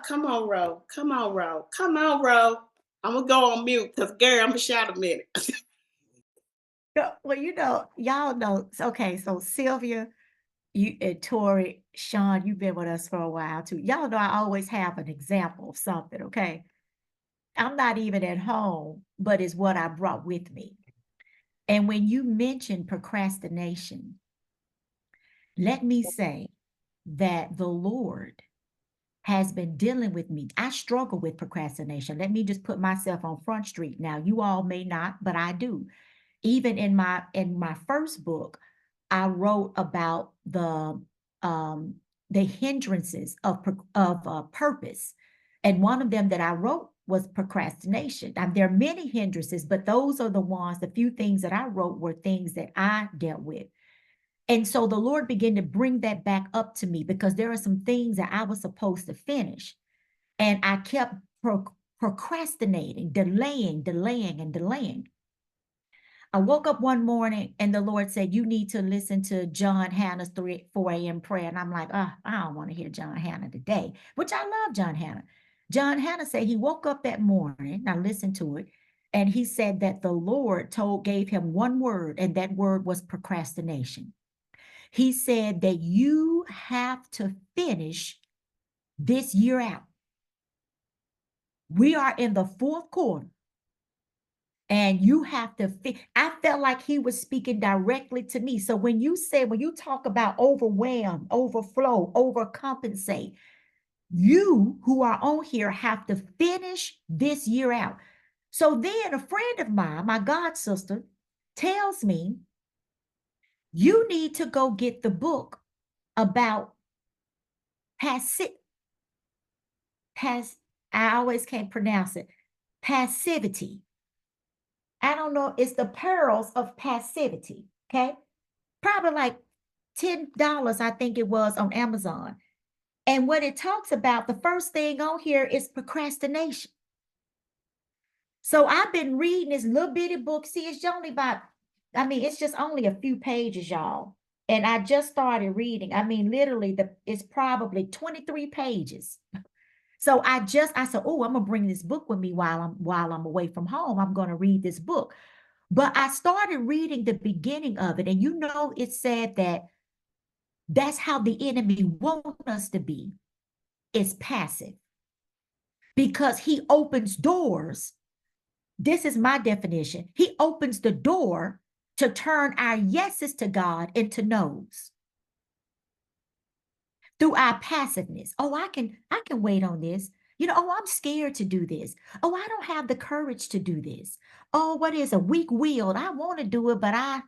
Come on, Ro. Come on, Ro. Come on, Ro. I'm gonna go on mute because Gary, I'm gonna shout a minute. Well, y'all know. Okay, so Sylvia, you and Tori, Sean, you've been with us for a while too. Y'all know I always have an example of something, okay? I'm not even at home, but it's what I brought with me. And when you mention procrastination, let me say that the Lord has been dealing with me. I struggle with procrastination. Let me just put myself on Front Street. Now, you all may not, but I do. Even in my first book, I wrote about the hindrances of purpose, and one of them that I wrote was procrastination. There are many hindrances, but those are the few things that I wrote were things that I dealt with. And so the Lord began to bring that back up to me because there are some things that I was supposed to finish, and I kept procrastinating, delaying. I woke up one morning and the Lord said, you need to listen to John Hannah's 4 a.m. prayer. And I'm like, I don't want to hear John Hannah today, which I love John Hannah. John Hannah said he woke up that morning, I listened to it, and he said that the Lord gave him one word, and that word was procrastination. He said that you have to finish this year out. We are in the fourth quarter. And you have to I felt like he was speaking directly to me. So when you talk about overwhelm, overflow, overcompensate, you who are on here have to finish this year out. So then a friend of mine, my god sister, tells me, you need to go get the book about I always can't pronounce it. Passivity. I don't know. It's the perils of passivity. Okay. Probably like $10, I think it was, on Amazon. And what it talks about, the first thing on here is procrastination. So I've been reading this little bitty book. See, it's only about, it's just only a few pages, y'all. And I just started reading. Literally, it's probably 23 pages. So I said, oh, I'm gonna bring this book with me while I'm away from home. I'm gonna read this book. But I started reading the beginning of it, and it said that that's how the enemy wants us to be, is passive. Because he opens doors. This is my definition. He opens the door to turn our yeses to God into no's. Through our passiveness. Oh, I can wait on this. Oh, I'm scared to do this. Oh, I don't have the courage to do this. Oh, what is a weak-willed? I want to do it, but I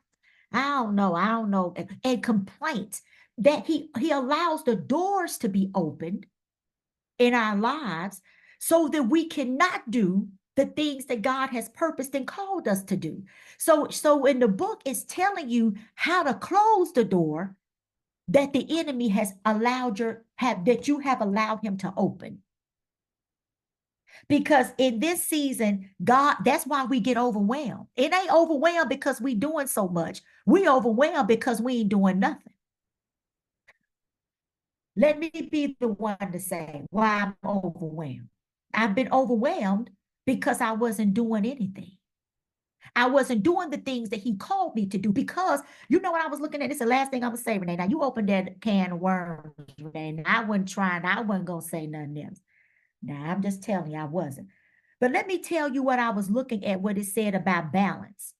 don't know. I don't know. And complaints that he allows the doors to be opened in our lives so that we cannot do the things that God has purposed and called us to do. So in the book, it's telling you how to close the door that the enemy has that you have allowed him to open. Because in this season, God, that's why we get overwhelmed. It ain't overwhelmed because we doing so much. We overwhelmed because we ain't doing nothing. Let me be the one to say why I'm overwhelmed. I've been overwhelmed because I wasn't doing anything. I wasn't doing the things that he called me to do, because what I was looking at, this is the last thing I'm gonna say, Renee. Now you opened that can of worms, Renee. I wasn't gonna say nothing else. Now I'm just telling you I wasn't. But let me tell you what I was looking at, what it said about balance.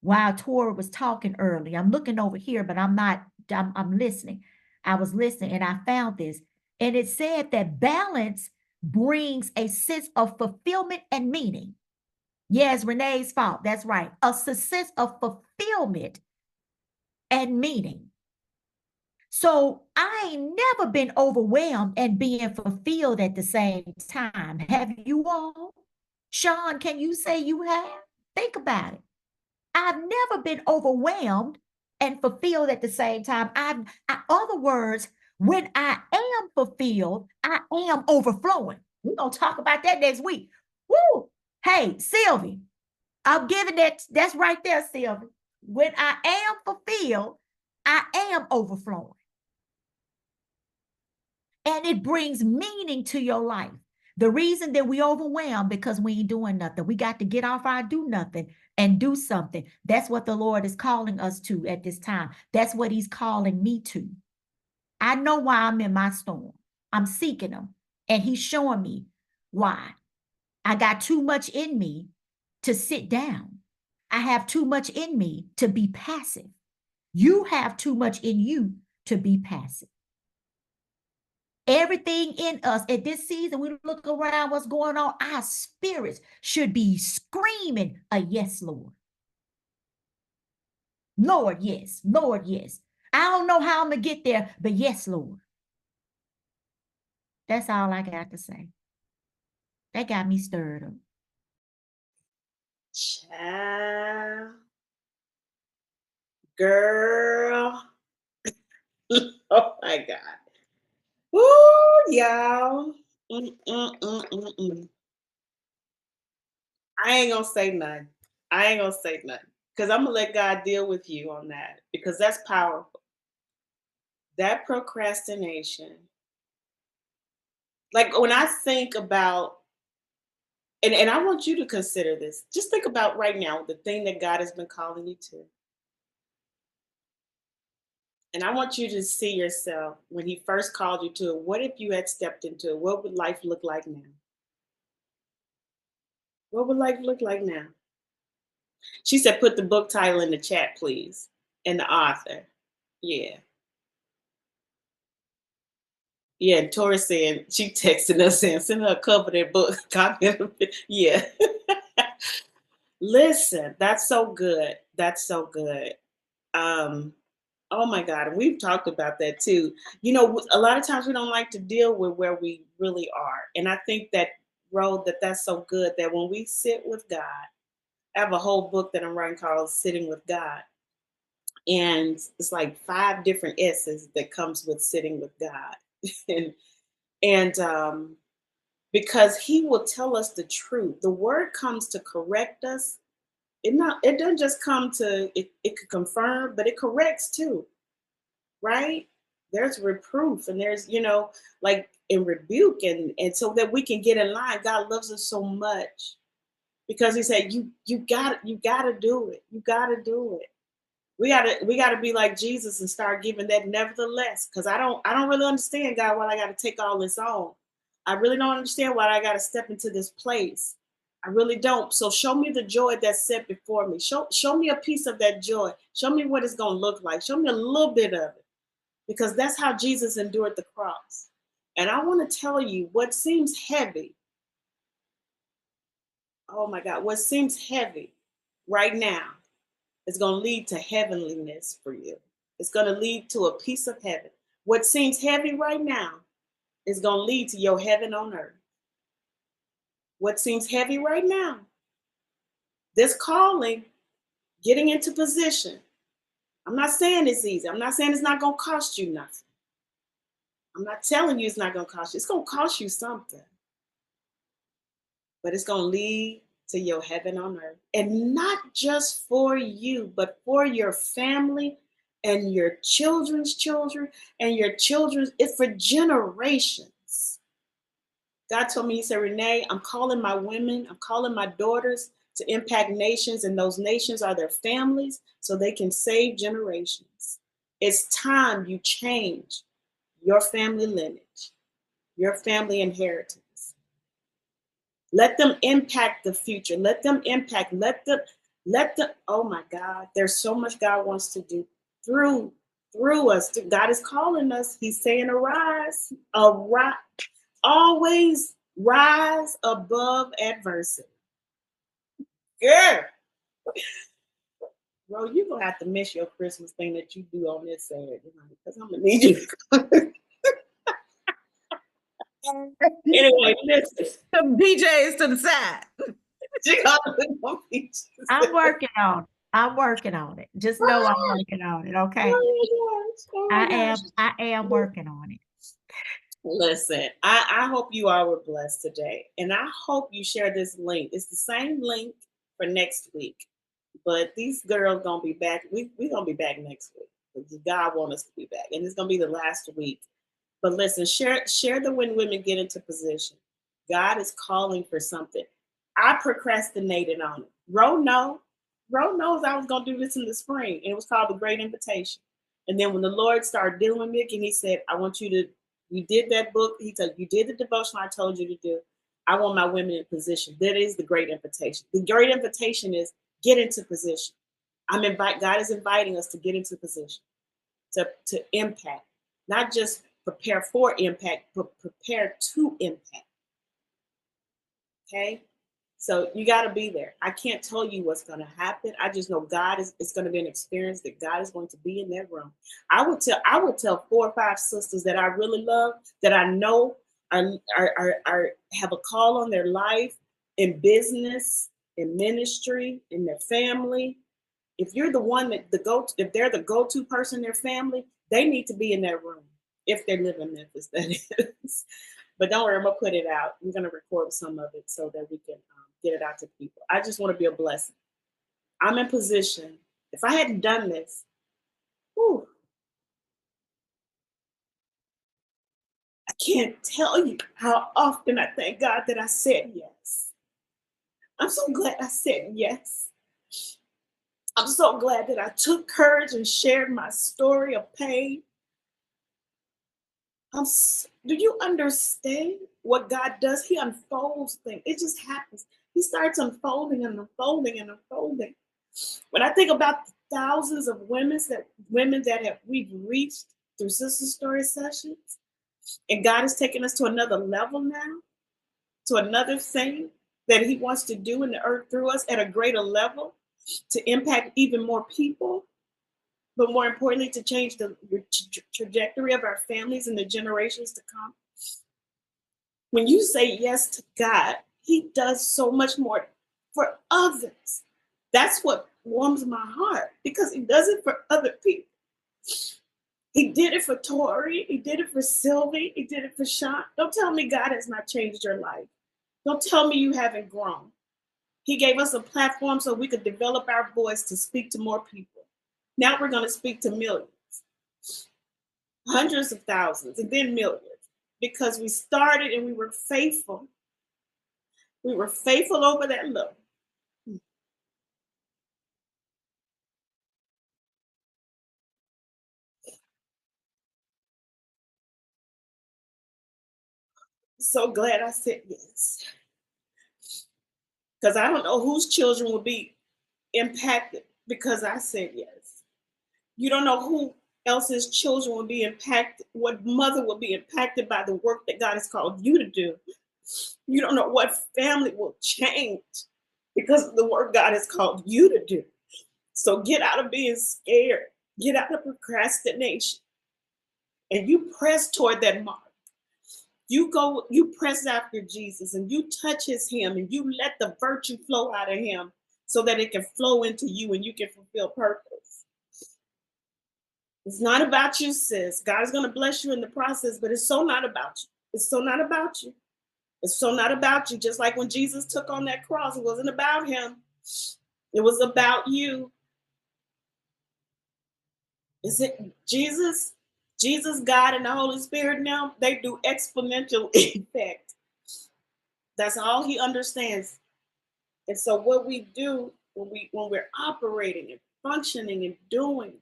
While Tora was talking early, I'm looking over here, but I'm listening. I was listening and I found this. And it said that balance brings a sense of fulfillment and meaning. Yes, Renee's fault. That's right. A sense of fulfillment and meaning. So I ain't never been overwhelmed and being fulfilled at the same time. Have you all? Sean, can you say you have? Think about it. I've never been overwhelmed and fulfilled at the same time. In other words, when I am fulfilled, I am overflowing. We're going to talk about that next week. Woo! Hey, Sylvie, I'm giving that's right there, Sylvie. When I am fulfilled, I am overflowing. And it brings meaning to your life. The reason that we overwhelmed because we ain't doing nothing. We got to get off our do nothing and do something. That's what the Lord is calling us to at this time. That's what he's calling me to. I know why I'm in my storm. I'm seeking him, and he's showing me why. I got too much in me to sit down. I have too much in me to be passive. You have too much in you to be passive. Everything in us at this season, we look around what's going on, our spirits should be screaming a yes, Lord. Lord, yes. Lord, yes. I don't know how I'm going to get there, but yes, Lord. That's all I got to say. That got me stirred up. Child. Girl. Oh my God. Woo, y'all. I ain't gonna say nothing. Because I'm gonna let God deal with you on that, because that's powerful. That procrastination. Like when I think about, and I want you to consider this. Just think about right now the thing that God has been calling you to. And I want you to see yourself when he first called you to it. What if you had stepped into it? What would life look like now? What would life look like now? She said, put the book title in the chat, please, and the author. Yeah. Yeah, and Tori saying, she texted us saying, send her a cover of that book. Copy of it. Yeah. Listen, that's so good. That's so good. Um, oh my God. And we've talked about that too. You know, a lot of times we don't like to deal with where we really are. And I think that road that's so good that when we sit with God, I have a whole book that I'm writing called Sitting with God. And it's like 5 different S's that comes with sitting with God. and because he will tell us the truth. The word comes to correct us. It doesn't just come to it could confirm, but it corrects too, right? There's reproof and there's, like in rebuke and so that we can get in line. God loves us so much because he said, you gotta do it. You gotta do it. We gotta be like Jesus and start giving that nevertheless. Because I don't really understand, God, why I gotta take all this on. I really don't understand why I gotta step into this place. I really don't. So show me the joy that's set before me. Show me a piece of that joy. Show me what it's gonna look like. Show me a little bit of it. Because that's how Jesus endured the cross. And I want to tell you what seems heavy. Oh my God, what seems heavy right now is going to lead to heavenliness for you. It's going to lead to a piece of heaven. What seems heavy right now is going to lead to your heaven on earth. What seems heavy right now, this calling, getting into position. I'm not saying it's easy. I'm not saying it's not going to cost you nothing. I'm not telling you it's not going to cost you. It's going to cost you something. But it's going to lead to your heaven on earth. And not just for you, but for your family and your children's children and your children's, it's for generations. God told me, he said, Renee, I'm calling my women, I'm calling my daughters to impact nations, and those nations are their families so they can save generations. It's time you change your family lineage, your family inheritance. Let them impact the future. Let them impact, let them, oh my God, there's so much God wants to do through us. God is calling us. He's saying, arise, always rise above adversity. Yeah. Bro, you're going to have to miss your Christmas thing that you do on this Saturday, because I'm going to need you. Anyway, listen. Some PJs to the side. I'm working on it. I'm working on it. Just know I'm working on it. Okay. Oh my gosh. I am working on it. Listen, I hope you all were blessed today. And I hope you share this link. It's the same link for next week. But these girls gonna be back. We gonna be back next week. Because God wants us to be back. And it's gonna be the last week. But listen, share the When Women Get Into Position. God is calling for something. I procrastinated on it. Ro knows I was gonna do this in the spring. And it was called The Great Invitation. And then when the Lord started dealing with me again, he said, I want you did that book. He said, you did the devotion I told you to do. I want my women in position. That is the great invitation. The great invitation is get into position. God is inviting us to get into position, to impact, not just prepare for impact, but prepare to impact. Okay? So you got to be there. I can't tell you what's going to happen. I just know it's going to be an experience that God is going to be in that room. I would tell 4 or 5 sisters that I really love, that I know are have a call on their life in business, in ministry, in their family. If you're the one if they're the go-to person in their family, they need to be in that room. If they live in Memphis, that is. But don't worry, I'm gonna put it out. We're gonna record some of it so that we can get it out to people. I just want to be a blessing. I'm in position. If I hadn't done this, whew, I can't tell you how often I thank God that I said yes. I'm so glad I said yes. I'm so glad that I took courage and shared my story of pain. Do you understand what God does? He unfolds things. It just happens. He starts unfolding and unfolding and unfolding. When I think about the thousands of women that have we've reached through Sister Story sessions, and God is taking us to another level now, to another thing that He wants to do in the earth through us at a greater level, to impact even more people, but more importantly, to change the trajectory of our families and the generations to come. When you say yes to God, He does so much more for others. That's what warms my heart, because He does it for other people. He did it for Tori. He did it for Sylvie. He did it for Sean. Don't tell me God has not changed your life. Don't tell me you haven't grown. He gave us a platform so we could develop our voice to speak to more people. Now we're going to speak to millions, hundreds of thousands, and then millions, because we started and we were faithful. We were faithful over that little. So glad I said yes, because I don't know whose children will be impacted because I said yes. You don't know who else's children will be impacted, what mother will be impacted by the work that God has called you to do. You don't know what family will change because of the work God has called you to do. So get out of being scared, get out of procrastination, and you press toward that mark. You go, you press after Jesus and you touch His hem and you let the virtue flow out of Him so that it can flow into you and you can fulfill purpose. It's not about you, sis. God's going to bless you in the process, but it's so not about you. It's so not about you. It's so not about you. Just like when Jesus took on that cross, it wasn't about Him. It was about you. Is it Jesus? Jesus, God, and the Holy Spirit now, they do exponential effect. That's all He understands. And so what we do when we're operating and functioning and doing,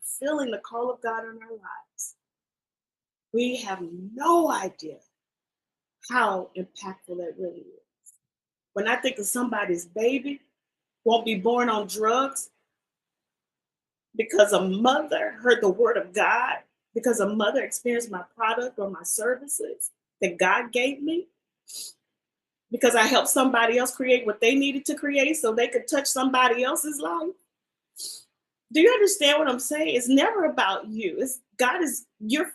fulfilling the call of God in our lives, we have no idea how impactful that really is. When I think of somebody's baby won't be born on drugs because a mother heard the word of God, because a mother experienced my product or my services that God gave me, because I helped somebody else create what they needed to create so they could touch somebody else's life. Do you understand what I'm saying? It's never about you. It's God is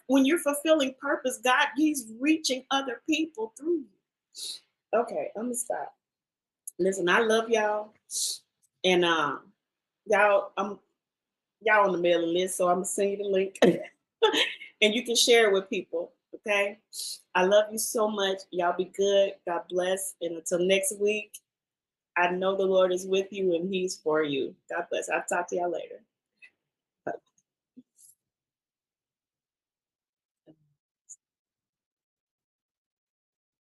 when you're fulfilling purpose, God, He's reaching other people through you. Okay, I'm gonna stop. Listen, I love y'all. And y'all on the mailing list, so I'm gonna send you the link. And you can share it with people. Okay. I love you so much. Y'all be good. God bless. And until next week, I know the Lord is with you and He's for you. God bless. I'll talk to y'all later.